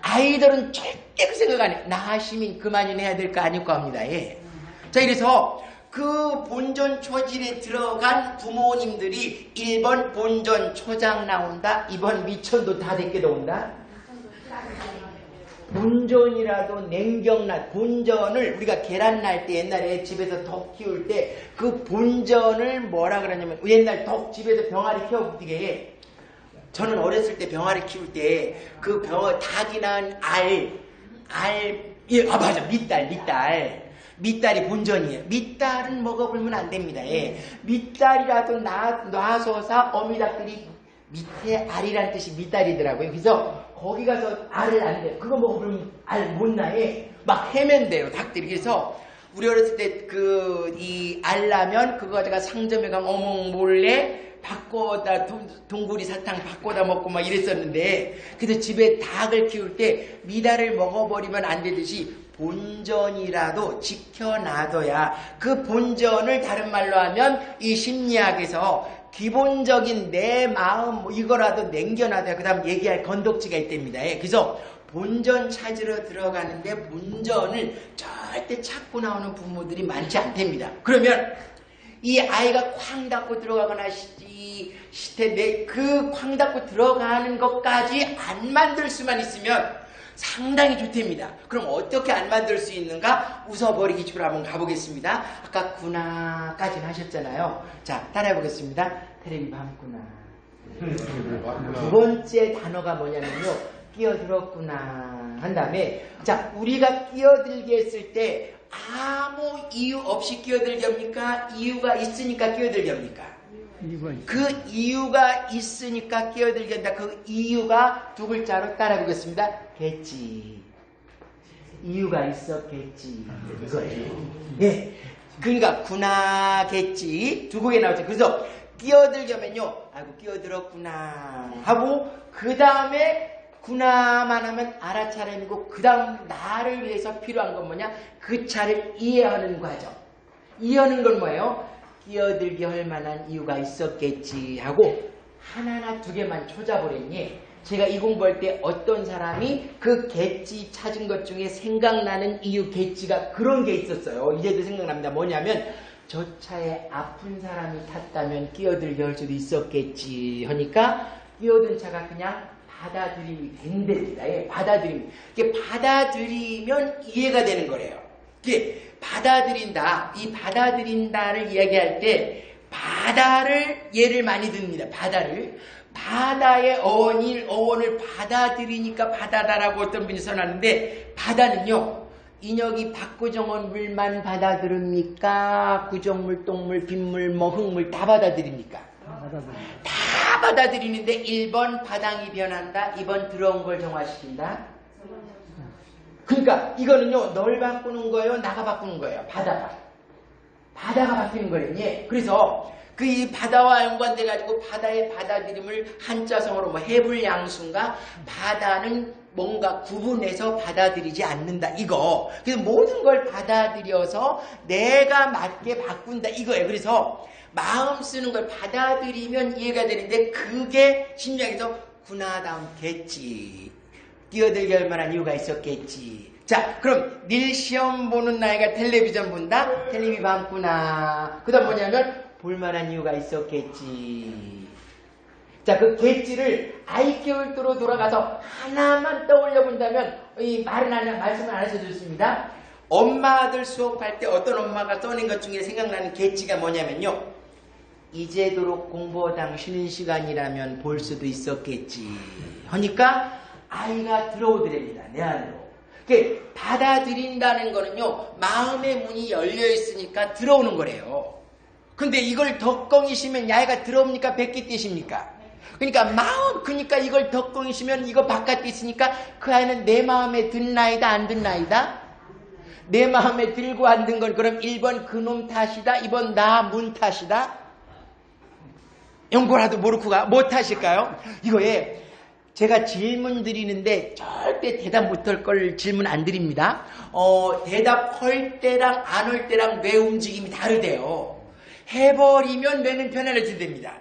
아이들은 절대 그 생각 안 해. 나 시민 그만이나 해야 될 거 아닐까 합니다. 자, 이래서 그 본전 초질에 들어간 부모님들이 1번 본전 초장 나온다, 2번 미천도 다 됐게 나온다. 본전이라도 냉경날, 본전을 우리가 계란 날 때 옛날에 집에서 덕 키울 때 그 본전을 뭐라 그러냐면, 옛날 덕 집에서 병아리 키워보게, 저는 어렸을 때 병아리 키울 때 그 닭이 낳은 맞아, 밑달이 본전이에요. 밑달은 먹어보면 안 됩니다. 밑달이라도 놔서사 어미닭들이 밑에 알이란 뜻이 밑달이더라고요. 그래서 거기 가서 알을 안 돼요. 그거 먹어보면 알 못 나에 막 헤맨대요, 닭들이. 그래서 우리 어렸을 때 이 알 나면 그거 가져가 상점에 가면 어멍 몰래 바꿔다 동구리 사탕 바꿔다 먹고 막 이랬었는데, 그래서 집에 닭을 키울 때 미달을 먹어버리면 안 되듯이 본전이라도 지켜놔둬야, 그 본전을 다른 말로 하면 이 심리학에서 기본적인 내 마음 이거라도 남겨놔둬야 그 다음 얘기할 건덕지가 있답니다. 그래서 본전 찾으러 들어가는데 본전을 절대 찾고 나오는 부모들이 많지 않답니다. 그러면 이 아이가 쾅 닫고 들어가거나 그 쾅 닫고 들어가는 것까지 안 만들 수만 있으면 상당히 좋답니다. 그럼 어떻게 안 만들 수 있는가? 웃어버리기 기초로 한번 가보겠습니다. 아까 구나까지는 하셨잖아요. 자, 따라해보겠습니다. 테레비 밤구나. 두 번째 단어가 뭐냐면요, 끼어들었구나 한 다음에, 자, 우리가 끼어들게 했을 때 아무 이유 없이 끼어들게 합니까? 이유가 있으니까 끼어들게 합니까? 그 이유가 있으니까 끼어들게 한다. 그 이유가 두 글자로 따라해보겠습니다. 겠지. 이유가 있었겠지. 이거예요. 예. 그러니까 구나겠지 두 곡에 나오죠. 그래서 끼어들게 하면요, 아이고 끼어들었구나 하고 그 다음에 구나만 하면 알아차림이고, 그 다음 나를 위해서 필요한 건 뭐냐? 그 차를 이해하는 과정. 이해하는 건 뭐예요? 끼어들게 할 만한 이유가 있었겠지 하고 하나나 두 개만 찾아보랬니? 제가 이 공부할 때 어떤 사람이 그 겠지 찾은 것 중에 생각나는 이유 겠지가 그런 게 있었어요. 이제도 생각납니다. 뭐냐면, 저 차에 아픈 사람이 탔다면 끼어들게 할 수도 있었겠지 하니까 끼어든 차가 그냥 받아들임이 된답니다. 받아들임. 이게 받아들이면 이해가 되는 거래요. 이게 받아들인다. 이 받아들인다를 이야기할 때 바다를 예를 많이 듭니다. 바다의 어원을 받아들이니까 바다다라고 어떤 분이 써놨는데, 바다는요, 인역이 박구정원 물만 받아들입니까? 구정물, 똥물, 빗물, 흙물 다 받아들입니까? 다 받아들이는데 1번 바닥이 변한다, 2번 들어온 걸 정화시킨다. 그러니까 이거는요, 널 바꾸는 거예요, 나가 바꾸는 거예요. 바다가 바뀌는 거예요. 그래서 그 이 바다와 연관돼 가지고 바다의 받아들임을 한자성어로 뭐 해불양수인가 바다는 뭔가 구분해서 받아들이지 않는다 이거. 그래서 모든 걸 받아들여서 내가 맞게 바꾼다 이거예요. 그래서 마음 쓰는 걸 받아들이면 이해가 되는데 그게 심리학에서 구나다운 겠지. 뛰어들게 할 만한 이유가 있었겠지. 자, 그럼 닐 시험 보는 나이가 텔레비전 본다? 텔레비 봤구나. 그 다음 뭐냐면 볼만한 이유가 있었겠지. 자, 그 겠지를 아이케울트로 돌아가서 하나만 떠올려 본다면 이 말은 말씀을 안 하셔도 좋습니다. 엄마들 수업할 때 어떤 엄마가 써낸 것 중에 생각나는 겠지가 뭐냐면요. 이제도록 공부하당 쉬는 시간이라면 볼 수도 있었겠지. 하니까 아이가 들어오더랍니다. 내 안으로. 받아들인다는 거는요. 마음의 문이 열려 있으니까 들어오는 거래요. 근데 이걸 덕껑이시면 야이가 들어옵니까? 뱉기 떼십니까? 그러니까 그러니까 이걸 덕껑이시면 이거 바깥에 있으니까 그 아이는 내 마음에 든 나이다 안 든 나이다? 내 마음에 들고 안 든 건 그럼 1번 그놈 탓이다 2번 나 문 탓이다? 연고라도 모르고가 뭐 탓일까요? 이거에 제가 질문 드리는데 절대 대답 못할 걸 질문 안 드립니다. 대답할 때랑 안 할 때랑 뇌 움직임이 다르대요. 해버리면 뇌는 편안해진답니다.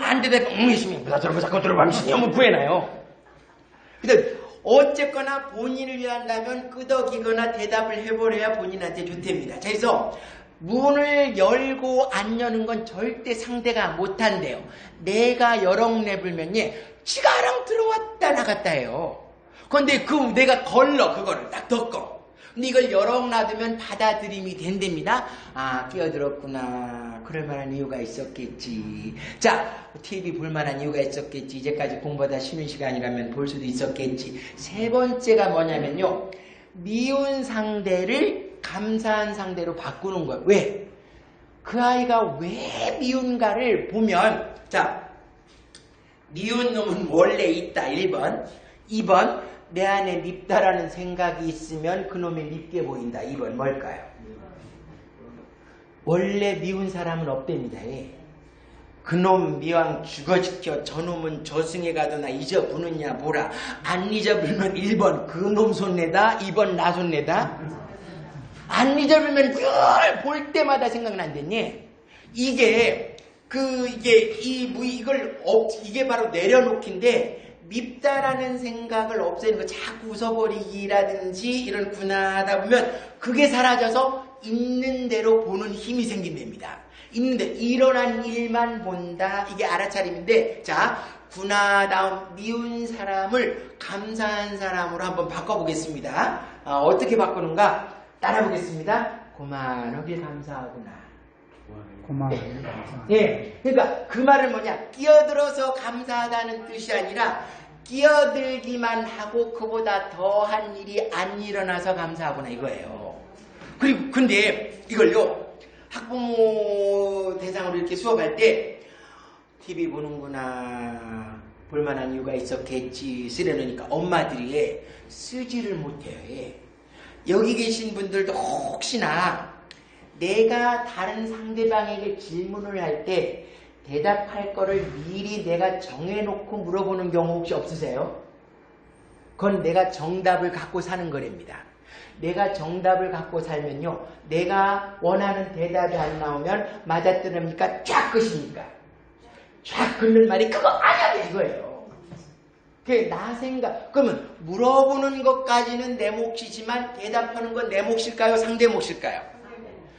안 대답하면 있으면 뭐다 자꾸 들어가면 너무 구해놔요. 근데 어쨌거나 본인을 위한다면 끄덕이거나 대답을 해버려야 본인한테 좋답니다. 그래서 문을 열고 안 여는 건 절대 상대가 못한대요. 내가 여렁 내불면 지가 알랑 들어왔다 나갔다 해요. 근데 내가 걸러 그거를 딱 덮고. 근데 이걸 여렁 놔두면 받아들임이 된답니다. 아, 끼어들었구나. 그럴 만한 이유가 있었겠지. 자, TV 볼 만한 이유가 있었겠지. 이제까지 공부하다 쉬는 시간이라면 볼 수도 있었겠지. 세 번째가 뭐냐면요. 미운 상대를 감사한 상대로 바꾸는 거예요. 왜? 그 아이가 왜 미운가를 보면, 자, 미운 놈은 원래 있다. 1번. 2번. 내 안에 밉다라는 생각이 있으면 그놈이 밉게 보인다. 2번 뭘까요? 원래 미운 사람은 없답니다. 그놈 미왕 죽어지켜 저놈은 저승에 가도나 잊어부느냐 뭐라. 안 잊어불면 1번 그놈 손내다 2번 나 손내다. 안 잊어불면 늘 볼 때마다 생각난다니. 이게 바로 내려놓기인데 밉다라는 생각을 없애는 거 자꾸 웃어버리기라든지 이런 군하다 보면 그게 사라져서 있는 대로 보는 힘이 생긴답니다. 있는데 일어난 일만 본다. 이게 알아차림인데 자 군하다운 미운 사람을 감사한 사람으로 한번 바꿔보겠습니다. 어떻게 바꾸는가 따라 보겠습니다. 고만하게 감사하구나. 고마워요. 감사합니다. 예, 그러니까 그 말은 뭐냐? 끼어들어서 감사하다는 뜻이 아니라 끼어들기만 하고 그보다 더한 일이 안 일어나서 감사하구나 이거예요. 그리고 근데 이걸요 학부모 대상으로 이렇게 수업할 때 TV 보는구나 볼만한 이유가 있었겠지 쓰려놓으니까 엄마들이 쓰지를 못해요. 여기 계신 분들도 혹시나 내가 다른 상대방에게 질문을 할 때 대답할 거를 미리 내가 정해놓고 물어보는 경우 혹시 없으세요? 그건 내가 정답을 갖고 사는 거랍니다. 내가 정답을 갖고 살면요. 내가 원하는 대답이 안 나오면 맞아떨립니까? 쫙 끄십니까? 쫙 긋는 말이 그거 아니야 이거예요. 그게 나 생각. 그러면 물어보는 것까지는 내 몫이지만 대답하는 건 내 몫일까요? 상대 몫일까요?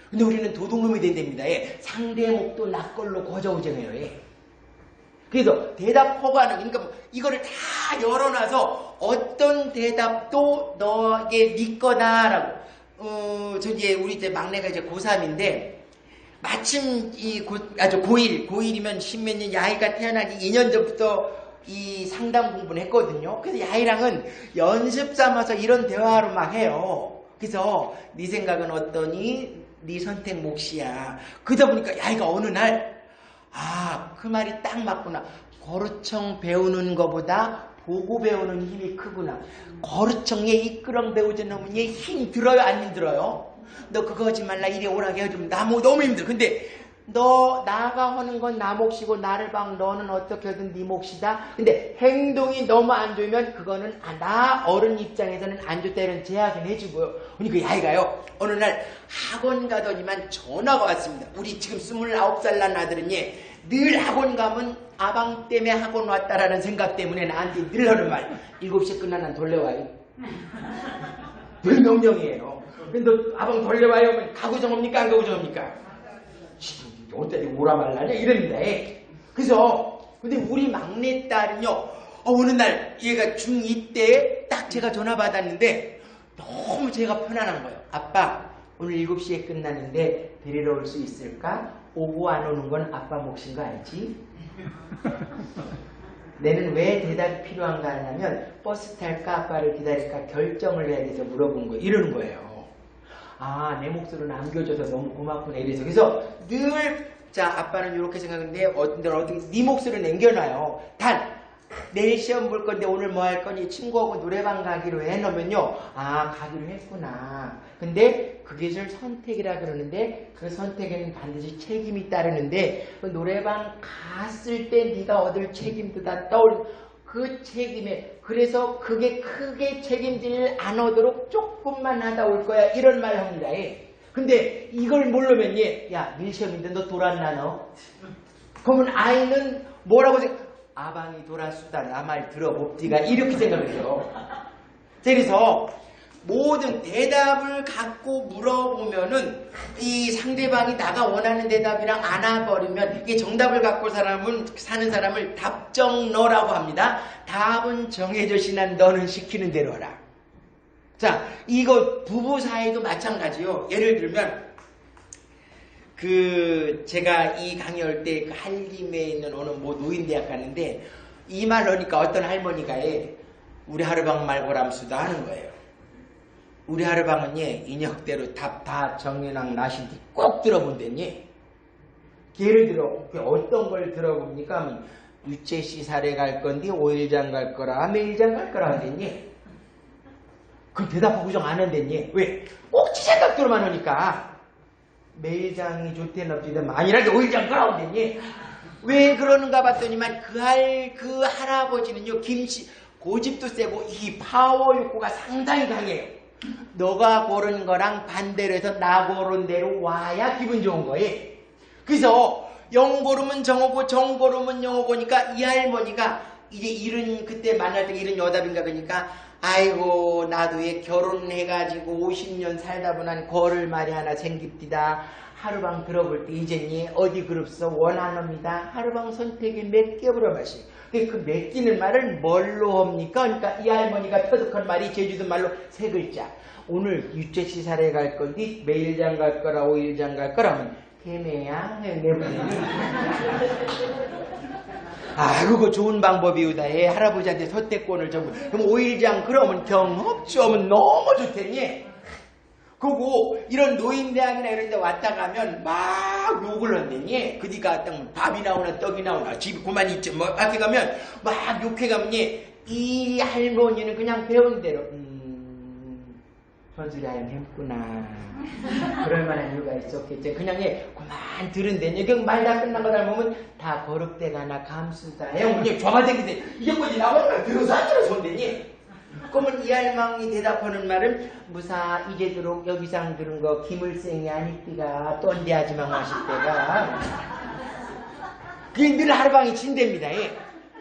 근데 우리는 도둑놈이 된답니다. 상대 몫도 나 걸로 거저우쟁해요. 그래서 대답 허가는 그러니까 이거를 다 열어놔서 어떤 대답도 너에게 네 거다라고. 우리 이제 막내가 이제 고3인데 마침 아주 고1이면 십몇 년 야이가 태어나기 2년 전부터 이 상담 공부를 했거든요. 그래서 야이랑은 연습 삼아서 이런 대화를 막 해요. 그래서 네 생각은 어떠니? 네 선택 몫이야. 그러다 보니까 야이가 어느 날 그 말이 딱 맞구나. 거루청 배우는 것보다 보고 배우는 힘이 크구나. 거루청에 이끌어 배우자 놈은 힘 들어요 안 힘들어요? 너 그거 하지 말라 이리 오라게 해주면 나 너무 힘들어. 근데 너 나가 하는 건 나 몫이고 나를 방 너는 어떻게든 네 몫이다. 근데 행동이 너무 안 좋으면 그거는 나 어른 입장에서는 안 좋다 이런 제약은 해주고요. 그러니까 그 아이가요 어느 날 학원 가더니만 전화가 왔습니다. 우리 지금 29살 난 아들은 늘 학원 가면 아방 때문에 학원 왔다라는 생각 때문에 나한테 늘 하는 말 7시에 끝나면 돌려와요. 늘 명령이에요. 근데 너 아방 돌려와요. 가고 정합니까 안 가고 정합니까? 어때 오라 말라냐 이럽니다. 그래서 근데 우리 막내딸은요 어느 날 얘가 중2 때 딱 제가 전화 받았는데 너무 제가 편안한 거예요. 아빠 오늘 7시에 끝나는데 데리러 올 수 있을까? 오고 안 오는 건 아빠 몫인 거 알지? 내는 왜 대답이 필요한가 하냐면 버스 탈까 아빠를 기다릴까 결정을 해야 돼서 물어본 거예요. 이러는 거예요. 아, 내 목소리를 남겨줘서 너무 고맙구나 이래서. 그래서 늘 자 아빠는 이렇게 생각하는데 어떤 데는 어떻게 네 목소리를 남겨놔요. 단 내일 시험 볼 건데 오늘 뭐 할 거니 친구하고 노래방 가기로 해놓으면요 아 가기로 했구나. 근데 그게 선택이라 그러는데 그 선택에는 반드시 책임이 따르는데 그 노래방 갔을 때 네가 얻을 책임도 다 떠올 그 책임에 그래서 그게 크게 책임질 안 오도록 조금만 하다 올 거야 이런 말 합니다. 근데 이걸 모르면 야 밀시험인데 너 돌았나 너? 그러면 아이는 뭐라고 아방이 돌았수다 나 말 들어봅디가 이렇게 생각해요. 그래서 모든 대답을 갖고 물어보면은 이 상대방이 나가 원하는 대답이랑 안 와버리면 이게 정답을 갖고 사는 사람을 답정너라고 합니다. 답은 정해져 신한 너는 시키는 대로 하라. 자, 이거 부부 사이도 마찬가지요. 예를 들면 제가 이 강의할 때 그 한림에 있는 어느 노인대학 갔는데 이 말 하니까 어떤 할머니가 우리 하루방 말고람수다 하는 거예요. 우리 하루방은 인혁대로 답 다 정리랑 나신디 꼭 들어본댔니? 예를 들어 어떤 걸 들어봅니까? 유채씨 사례 갈 건데 5일장 갈 거라 매일장 갈 거라 하랬니? 그럼 대답하고 정 안 한댔니? 왜? 꼭 지 생각대로만 하니까 매일장이 좋대는 없지만 만일하게 5일장 가라 하랬니? 왜 그러는가 봤더니만 그 할아버지는요 고집도 세고 이 파워 욕구가 상당히 강해요. 너가 고른 거랑 반대로 해서 나 고른 대로 와야 기분 좋은 거예요. 그래서 영 고르면 정오고 정 고르면 영오고니까 이 할머니가 이제 그때 만날 때 이런 여답인가 그러니까 아이고 나도 결혼해가지고 50년 살다 보난 거를 말이 하나 생깁디다. 하루방 들어볼 때 이제니 어디 그룹서 원하노입니다. 하루방 선택에 몇 개 물어봐시. 그 맡기는 말을 뭘로 합니까? 그러니까 이 할머니가 터득한 말이 제주도 말로 3글자. 오늘 유채씨 사례 갈 건데 매일장 갈 거라 5일장 갈 거라 하면 개매야 그거 좋은 방법이오다. 할아버지한테 선택권을 전부. 그럼 5일장 그러면 경험치 하면 너무 좋겠니? 그리고 이런 노인대학이나 이런 데 왔다 가면 막 욕을 한대니 그니까 밥이 나오나 떡이 나오나 집이 그만 있지 뭐 밖에 가면 막 욕해가면 이 할머니는 그냥 배운 대로 저들이 했구나 그럴 만한 이유가 있었겠지. 그냥 그만 들은데 그냥 말 다 끝난 거 닮으면 다 거룩대가나 감수다 그냥 좌마대기대 이게 뭐지 나보다 들어서 안 들어서 온대니. 그러면 이 할망이 대답하는 말은 무사 이제도록 여기상 들은 거 기물생이 아니띠가 떤데하지만 마실 때가 그게 늘 하루방이 진대입니다.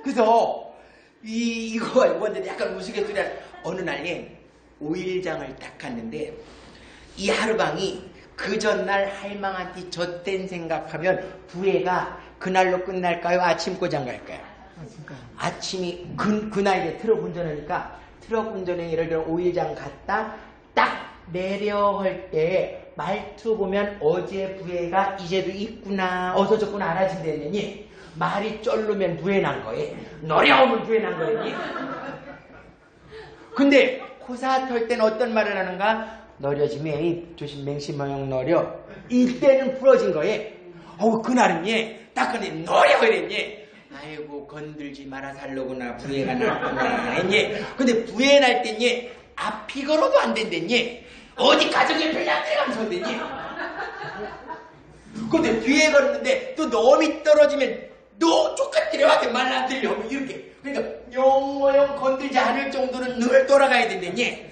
그래서 이거 약간 우스갯소리 어느 날에 5일장을 딱 갔는데 이 하루방이 그 전날 할망한테 젖댄 생각하면 부해가 그날로 끝날까요? 아침고장 갈까요? 아침이 그 나이에 트럭 운전하니까 트럭 운전에 예를 들어 5일장 갔다 딱 내려할 때 말투 보면 어제 부해가 이제도 있구나 어서 졌구나 알아진다니 말이 쩔르면 부해 난 거에 노려오면 부해 난 거니. 근데 코사 털 때는 어떤 말을 하는가? 너려지면 조심 맹심모형 너려 이때는 부러진 거에 그날은 딱 그네 너려 그랬니. 아이고 건들지 마라 살로구나 부해가 났구나 했니. 근데 부해 날 땐 앞이 걸어도 안 된댔니. 어디 가정에 별이 안 들어가면서 온댔니. 근데 뒤에 걸었는데 또 너무 떨어지면 너 쫓아뜨려한테 말 안 들려. 이렇게. 그러니까 영영 건들지 않을 정도는 늘 돌아가야 된다니.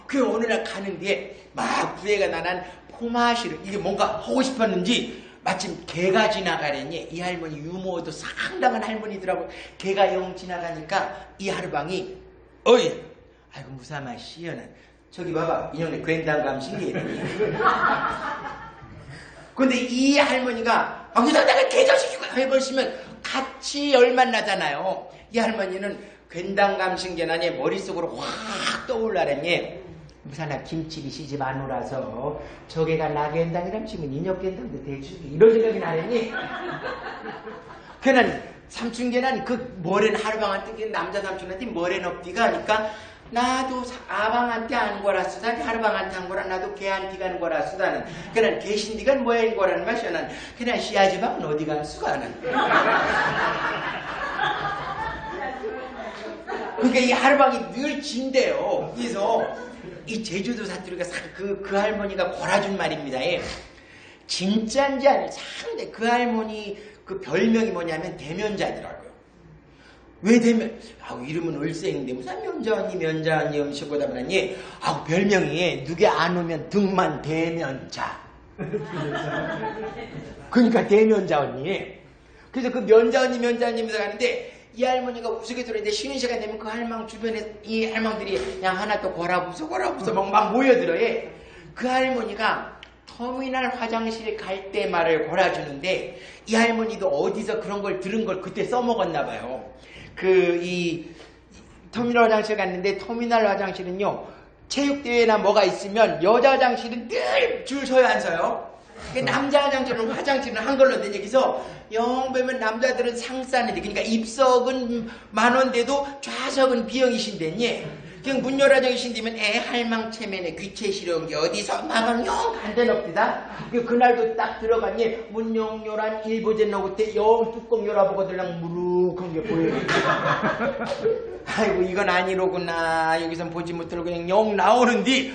그 어느 날 가는데 막 부해가 나난 포마시를 이게 뭔가 하고 싶었는지 마침 개가 지나가려니 이 할머니 유머도 상당한 할머니더라고. 개가 영 지나가니까 이 하루방이 어이 아이고 무사마 시연한 저기 봐봐 이년의 괜당감 신기했더니 근데 이 할머니가 여기서 내가 개자식이고 해보시면 같이 열만 나잖아요. 이 할머니는 괜당감 신기하니 머릿속으로 확 떠올라라니 무사나 김치리 시집 안 오라서 저게가 나겐당이라면 지금 인혁겐당도 대주기 이런 생각이 나랬니? 걔는 삼촌걔는 그 머리는 하루방한테 남자 삼촌한테 머리는 없디가 하니까 나도 아방한테 안 거라 쓰다니 하루방한테 한 거라 나도 걔한테 가는 거라 쓰다는 그냥 계신디가 뭐인 거라는 맛이야. 난 그냥 시아지방은 어디 갈 수가 안 하는 그러니까 이 하루방이 늘 진대요. 그래서 이 제주도 사투리가 그 할머니가 걸어준 말입니다. 예. 진짜인지 아니 상대 그 할머니 그 별명이 뭐냐면 대면자더라고요. 왜 대면? 아우 이름은 을생인데 무슨 면자언니 음식보다 보니 아우 별명이 누게 안 오면 등만 대면자. 그러니까 대면자언니. 그래서 그 면자언니면서 가는데. 이 할머니가 우스개 들어있는데 쉬는 시간 되면 그 할망 주변에 이 할망들이 그냥 하나 또 거라부서 막 모여들어요. 그 할머니가 터미널 화장실에 갈 때 말을 걸어주는데 이 할머니도 어디서 그런 걸 들은 걸 그때 써먹었나 봐요. 이 터미널 화장실 갔는데 터미널 화장실은요 체육대회나 뭐가 있으면 여자 화장실은 늘 줄 서요 안 서요? 남자 화장실은 한 걸로 된 얘기서 영 보면 남자들은 상싼데 그러니까 입석은 만원대도 좌석은 비용이신데니 그냥 문 열어 정이신디면 할망체면에 귀체 시려운 게 어디서 마방 영 간대놉디다. 그날도 딱 들어가니 문 영열한 일보제 넣을 때 영 뚜껑 열어보고들랑 무룩한 게 보여요. 아이고 이건 아니로구나. 여기선 보지 못하고 그냥 영 나오는디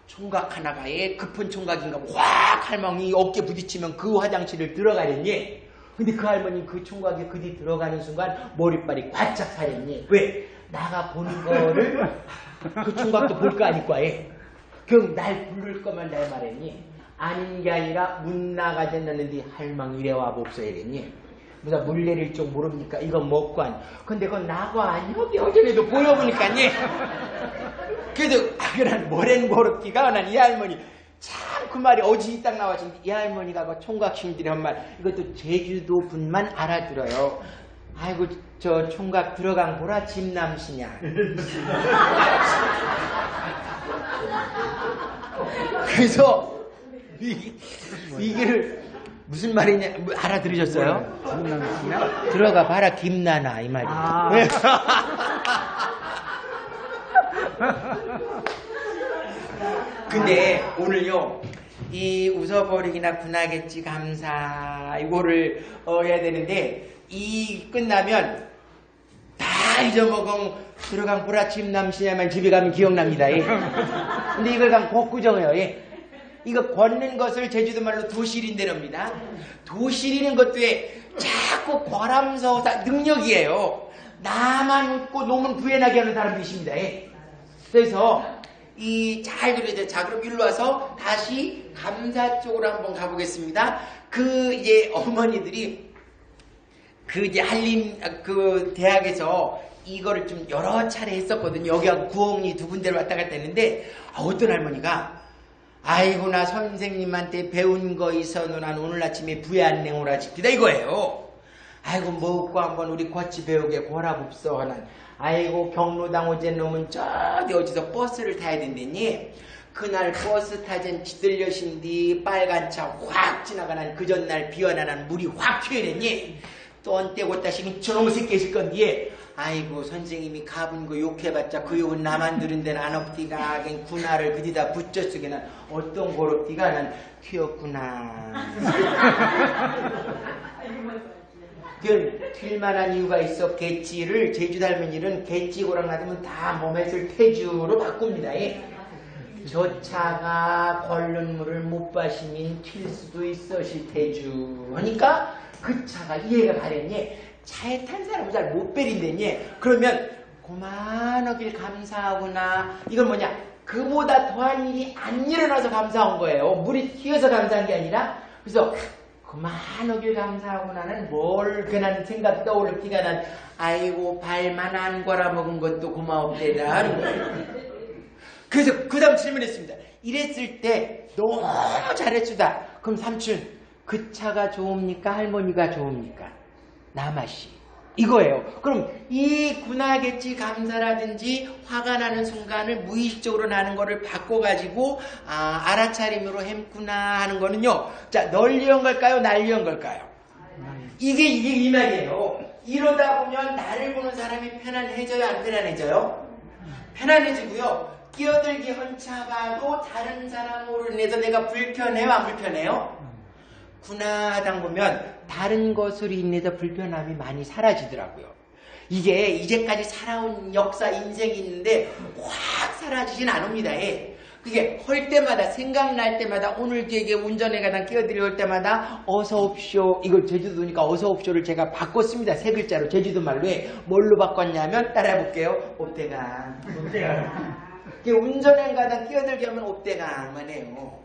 총각 하나가 급한 총각인가 확 할망이 어깨 부딪히면 그 화장실을 들어가랬니. 근데 그 할머니 그 총각이 그뒤 들어가는 순간 머리빨이 바짝 사렸니. 왜? 나가 보는 거를 그 총각도 볼 거 아니까 그럼 날 부를 거면 날 말했니. 아닌 게 아니라 문 나가졌는데 할망 이래와 봅소 이랬니. 무슨 물 내릴 줄 모릅니까? 이건 먹고 안. 근데 그건 나고 아니여 어제도 보여보니까니. 그래도 그런 모렌 고르기가 난 이 할머니 참 그 말이 어지 딱 나와서 이 할머니가 그 총각심들이 한 말 이것도 제주도 분만 알아들어요. 아이고 저 총각 들어간 보라 집남시냐. 그래서 이게 무슨 말이냐 알아들으셨어요? 집남시냐? 들어가 봐라 김나나 이 말이에요. 근데 오늘요 이 웃어버리기나 군하겠지 감사 이거를 해야 되는데 이 끝나면 다 잊어먹은 들어간 보라침 남시냐만 집에 가면 기억납니다. 근데 이걸 그냥 곡구정해요. 이거 걷는 것을 제주도 말로 도시린대랍니다. 도시리는 것도 자꾸 과람서사 능력이에요. 나만 웃고 놈은 부연하게 하는 사람들이십니다. 그래서 잘 그려져. 자, 그럼 일로 와서 다시 감사 쪽으로 한번 가보겠습니다. 이제 어머니들이 한림 대학에서 이거를 좀 여러 차례 했었거든요. 여기하고 구홍리 두 군데를 왔다 갔다 했는데 어떤 할머니가 아이고 나 선생님한테 배운 거 있어 누나 오늘 아침에 부에 안 내오라 집디다 이거예요. 아이고 먹고 한번 우리 같이 배우게 고라봅소 하는. 아이고 경로당 오제 놈은 저기 어디서 버스를 타야 된다니. 그날 버스 타전 지들려신디 빨간 차 확 지나가는 그 전날 비와나는 물이 확 튀어내니. 또 언떼고 따시면 저놈 새끼 있을 건데 아이고 선생님이 가분 거 욕해봤자 그 욕은 나만 들은 데는 안 없디가 그냥 군화를 그디다 붙여쓰기는 어떤 고롭디가 난 튀었구나. 튈만한 이유가 있어. 개찌를 제주도 할머니는 개찌고랑 놔두면 다 몸에서 태주로 바꿉니다. 저 차가 걸른 물을 못 마시면 튈 수도 있으실 테주 하니까 그 차가 이해가 가려니 차에 탄 사람은 잘 못 베린다니. 그러면 고만하길 감사하구나. 이건 뭐냐? 그보다 더한 일이 안 일어나서 감사한 거예요. 물이 튀어서 감사한 게 아니라. 그래서 그만하길 감사하구나는 뭘 괜한 생각 떠오를 티가 난 아이고 발만 안 걸어먹은 것도 고마웠대다 하는 거예요. 그래서 그 다음 질문했습니다. 이랬을 때 너무 잘해주다. 그럼 삼촌 그 차가 좋습니까? 할머니가 좋습니까? 나마씨 이거예요. 그럼 이 군하겠지 감사라든지 화가 나는 순간을 무의식적으로 나는 거를 바꿔가지고 알아차림으로 했구나 하는 거는요. 자, 널리 한 걸까요? 날리 한 걸까요? 이게 이 말이에요. 이러다 보면 나를 보는 사람이 편안해져요? 안 편안해져요? 편안해지고요. 끼어들기 헌차봐도 다른 사람으로 인해서 내가 불편해요? 안 불편해요? 군하당 보면 다른 것으로 인해서 불편함이 많이 사라지더라고요. 이게 이제까지 살아온 역사 인생이 있는데 확 사라지진 않습니다. 그게 할 때마다 생각날 때마다 오늘 되게 운전에 가다 끼어들이 올 때마다 어서 옵쇼. 이걸 제주도니까 어서 옵쇼를 제가 바꿨습니다. 세 글자로 제주도 말로 뭘로 바꿨냐면 따라해볼게요. 옵대강. 운전에 가다 끼어들게 하면 옵대강만 해요.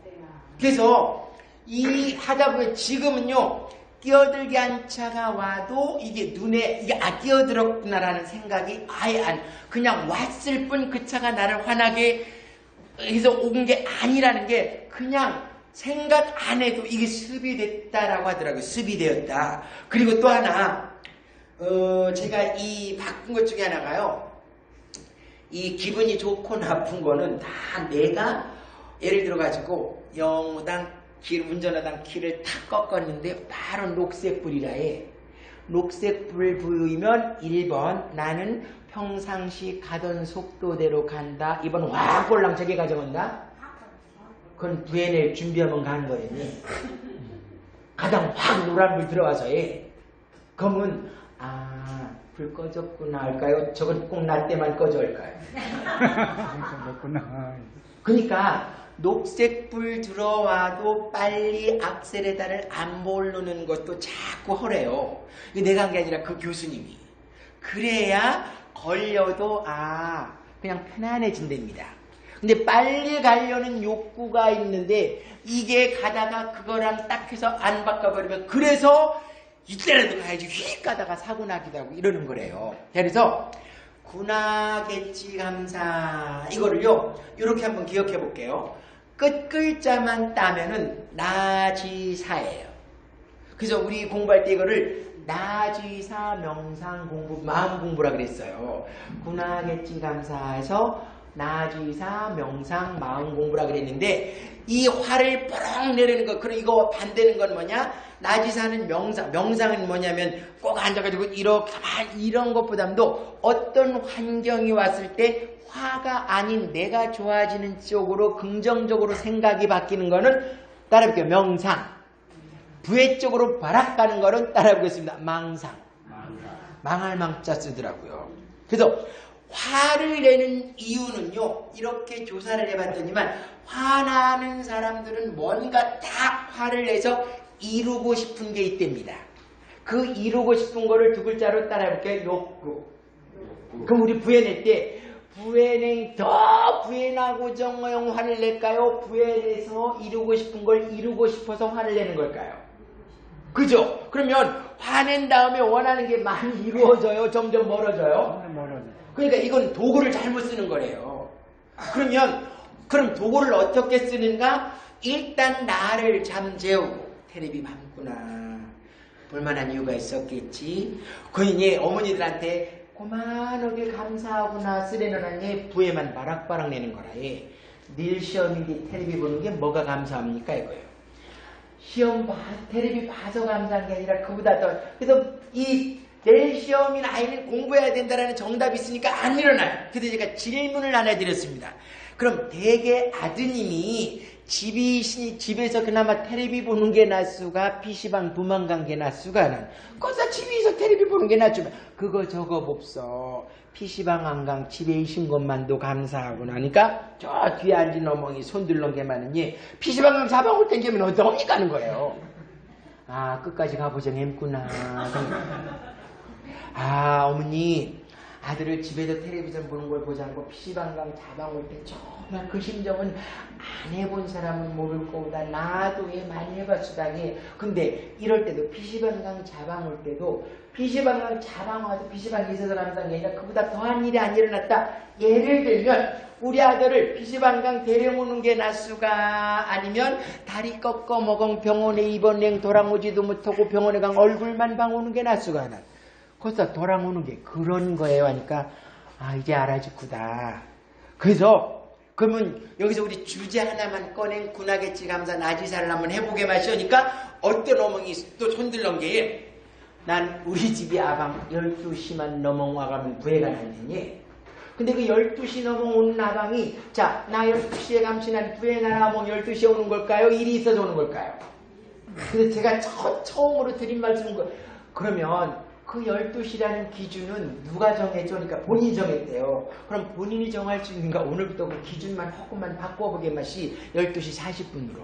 그래서 이 하다 보면 지금은요. 끼어들게 한 차가 와도 이게 눈에 이게 끼어들었구나라는 생각이 아예 그냥 왔을 뿐 그 차가 나를 화나게 해서 온 게 아니라는 게 그냥 생각 안 해도 이게 습이 됐다라고 하더라고요. 습이 되었다. 그리고 또 하나 제가 이 바꾼 것 중에 하나가요. 이 기분이 좋고 나쁜 거는 다 내가 예를 들어 가지고 영무당 운전하다 길을 탁 꺾었는데 바로 녹색불이라 해. 녹색불 보이면 1번 나는 평상시 가던 속도대로 간다. 2번 확 꼴랑차게 가져간다. 그건 VNL 준비하면 가는 거예요. 가장 확 노란불 들어와서 해. 그러면 불 꺼졌구나 할까요? 저건 꼭 날 때만 꺼져 할까요? 그러니까 녹색불 들어와도 빨리 악셀에다를 안 모르는 것도 자꾸 허래요. 내가 한 게 아니라 그 교수님이. 그래야 걸려도 그냥 편안해진답니다. 근데 빨리 가려는 욕구가 있는데 이게 가다가 그거랑 딱 해서 안 바꿔버리면 그래서 이때라도 가야지 휙 가다가 사고 나기도 하고 이러는 거래요. 그래서 군하겠지 감사 이거를요 이렇게 한번 기억해 볼게요. 끝 글자만 따면은 나지사예요. 그래서 우리 공부할 때 이거를 나지사 명상 공부 마음 공부라 그랬어요. 군하겠지 감사해서 나지사 명상 마음 공부라 그랬는데 이 화를 뽀록 내리는 거 그럼 이거 반대는 건 뭐냐? 나지사는 명상은 뭐냐면 꼭 앉아가지고 이렇게 이런 것보다도 어떤 환경이 왔을 때 화가 아닌 내가 좋아지는 쪽으로 긍정적으로 생각이 바뀌는 거는 따라해볼게요. 명상. 부의 쪽으로 바락 가는 거는 따라해보겠습니다. 망상. 망할 망자 쓰더라고요. 그래서 화를 내는 이유는요. 이렇게 조사를 해봤더니만 화나는 사람들은 뭔가 다 화를 내서 이루고 싶은 게 있답니다. 그 이루고 싶은 거를 두 글자로 따라해볼게요. 욕구. 그럼 우리 부해낼 때 부해내 더 부해나고 정어용 화를 낼까요? 부해내서 이루고 싶은 걸 이루고 싶어서 화를 내는 걸까요? 그죠? 그러면 화낸 다음에 원하는 게 많이 이루어져요? 점점 멀어져요? 그러니까 이건 도구를 잘못 쓰는 거래요. 그럼 도구를 어떻게 쓰는가? 일단 나를 잠재우고 테레비 밤구나 볼만한 이유가 있었겠지. 그러니 어머니들한테 고만하게 감사하구나 쓰려는 부에만 바락바락 내는 거라. 늘 시험인데 테레비 보는 게 뭐가 감사합니까 이거예요. 시험 테레비 봐서 감사한 게 아니라 그보다 더. 그래서 이 내일 시험인 아이는 공부해야 된다는 정답이 있으니까 안 일어나요. 그래서 제가 질문을 하나 드렸습니다. 그럼 대개 아드님이 집에서 그나마 텔레비 보는 게 낫수가 PC방 도망간 게 낫수가 거기서 집에서 텔레비 보는 게 낫지만 그거 저거 봅소. PC방 안 강 집에 있는 것만도 감사하고 나니까 저 뒤에 앉은 어멍이 손들렁 게 많으니 PC방 강 자방을 땡기면 어떡하니 가는 거예요. 아 끝까지 가보자 햄구나. 아 어머니 아들을 집에서 텔레비전 보는 걸 보지 않고 PC방 강 자방 올 때 정말 그 심정은 안 해본 사람은 모를 거보다 나도 얘 많이 해봤수다니. 근데 이럴 때도 PC방 강 자방 올 때도 PC방 강 자방 와서 PC방에 있어서 남산 게 아니라 그보다 더한 일이 안 일어났다. 예를 들면 우리 아들을 PC방 강 데려오는 게 낫수가 아니면 다리 꺾어 먹은 병원에 입원행 돌아오지도 못하고 병원에 간 얼굴만 방오는 게 낫수가 하나. 거기서 돌아오는 게 그런 거예요 하니까 아 이제 알아듣구다. 그래서 그러면 여기서 우리 주제 하나만 꺼낸 군하겠지 감사 나지사를 한번 해보게 마시니까 어떤 어멍이 또 손들렁 게 난 우리 집이 아방 12시만 넘어 와가면 부회가 났느니 근데 그 12시 넘어 오는 아방이 자 나 12시에 감시난 부회 나라면 12시에 오는 걸까요? 일이 있어서 오는 걸까요? 그래서 제가 처음으로 드린 말씀은 그러면 그 12시라는 기준은 누가 정했죠? 그러니까 본인이 정했대요. 그럼 본인이 정할 수 있는가? 오늘부터 그 기준만 조금만 바꿔보게 맛이 12시 40분으로.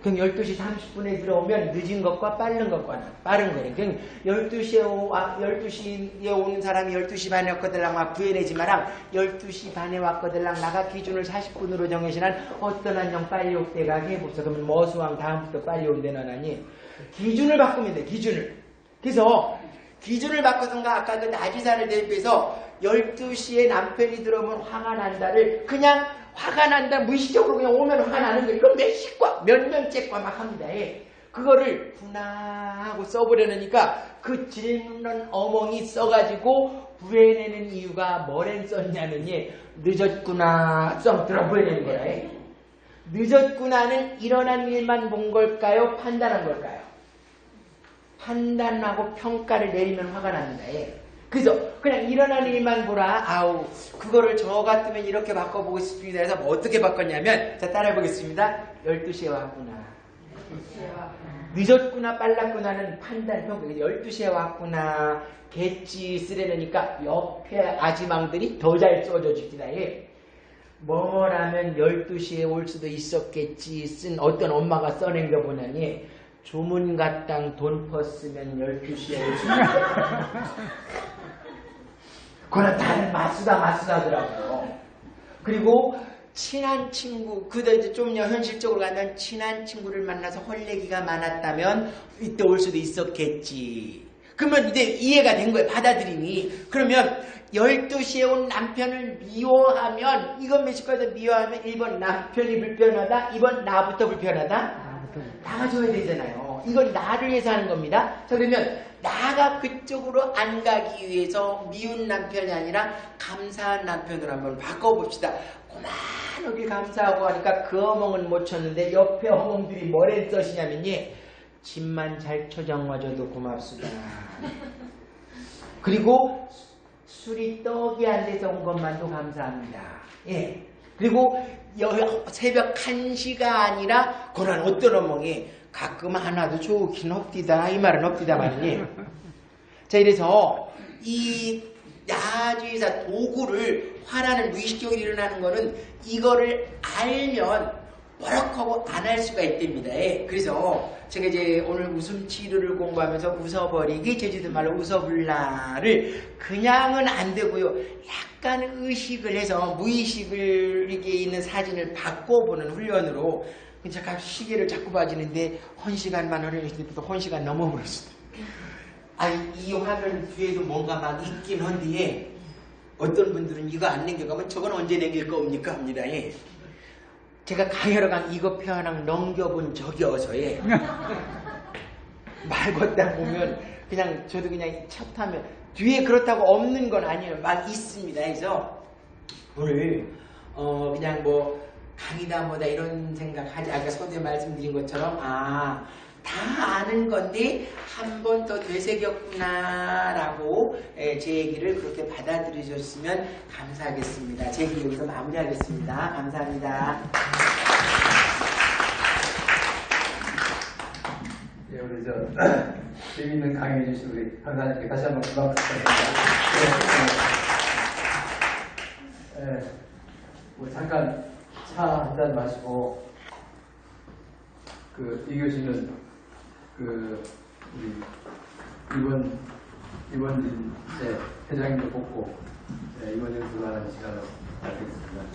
그럼 12시 30분에 들어오면 늦은 것과 빠른 거래. 그럼 12시에 오는 사람이 12시 반에 왔거들랑 막 부해내지 마랑 12시 반에 왔거들랑 나가 기준을 40분으로 정해시난 어떤 한정 빨리 올때가 해보소. 그러면 머수왕 다음부터 빨리 온대는 하니 기준을 바꾸면 돼. 기준을. 그래서 기준을 바꿔선가 아까 그 나지사를 대입해서 12시에 남편이 들어오면 화가 난다를 그냥 화가 난다 무의식적으로 그냥 오면 화가 나는 거예요. 그럼 몇 시과 몇 명째과 막 합니다. 그거를 분하하고 써버려놓으니까 그 질문은 어멍이 써가지고 부해내는 이유가 뭐랜 썼냐면요. 늦었구나 써 들어 부해내는 거야. 늦었구나는 일어난 일만 본 걸까요? 판단한 걸까요? 판단하고 평가를 내리면 화가 납니다. 그래서 그냥 일어난 일만 보라. 아우 그거를 저 같으면 이렇게 바꿔보고 싶습니다. 해서 뭐 어떻게 바꿨냐면 자 따라해보겠습니다. 12시에 왔구나. 늦었구나 빨랐구나는 판단 평가. 12시에 왔구나. 겠지 쓰려니까 옆에 아지망들이 더 잘 써줘줍니다. 뭐라면 12시에 올 수도 있었겠지 쓴 어떤 엄마가 써낸 거 보냐니 조문가땅 돈 퍼쓰면 12시에 올 수 그건 다른 마수다더라고요. 그리고 친한 친구, 그다 이제 좀 현실적으로 가면 친한 친구를 만나서 헐레기가 많았다면 이때 올 수도 있었겠지. 그러면 이제 이해가 된 거예요. 받아들이니. 그러면 12시에 온 남편을 미워하면 이건 메시커에서 미워하면 1번 남편이 불편하다, 2번 나부터 불편하다. 나가줘야 되잖아요. 이건 나를 위해서 하는 겁니다. 자 그러면 나가 그쪽으로 안 가기 위해서 미운 남편이 아니라 감사한 남편으로 한번 바꿔봅시다. 고만하게 감사하고 하니까 그 어멍은 못 쳤는데 옆에 어멍들이 뭐래 써시냐면요. 집만 잘 쳐정와줘도 고맙습니다. 그리고 술이 떡이 안 돼서 온 것만도 감사합니다. 그리고 새벽 1시가 아니라 그런 어떤 어멍이 가끔 하나도 좋긴 없디다. 이 말은 없디다 말이니. 자 이래서 이 야주의사 도구를 화나는 무의식적으로 일어나는 거는 이거를 알면 버럭하고 안 할 수가 있답니다. 그래서 제가 이제 오늘 웃음 치료를 공부하면서 웃어버리기 제주도 말로 웃어불라를 그냥은 안 되고요. 약간 의식을 해서 무의식을 이게 있는 사진을 바꿔보는 훈련으로 잠깐 시계를 자꾸 봐지는데 1시간만 흐르니까 1시간 넘어버렸어. 이 화면 뒤에도 뭔가 막 있긴 한데 어떤 분들은 이거 안 남겨가면 저건 언제 남길 겁니까 합니다. 제가 강혈어강 이거 표현한 넘겨본 적이 어서에 말 걷다 보면 그냥 저도 그냥 차 타면 뒤에 그렇다고 없는 건 아니에요. 막 있습니다. 그래서 오늘 그냥 뭐 강의다 뭐다 이런 생각하지 아까 서두에 말씀드린 것처럼 다 아는 건데 한 번 더 되새겼구나라고 제 얘기를 그렇게 받아들여줬으면 감사하겠습니다. 제 얘기 여기서 마무리하겠습니다. 감사합니다. 예, 우리 재미있는 강의해 주신 우리 강사님께 다시 한번 고맙습니다. 뭐 잠깐 차 한 잔 마시고 이 교시는 우리 이원진 회장님도 뽑고 이원 연수하는 시간을 가지겠습니다.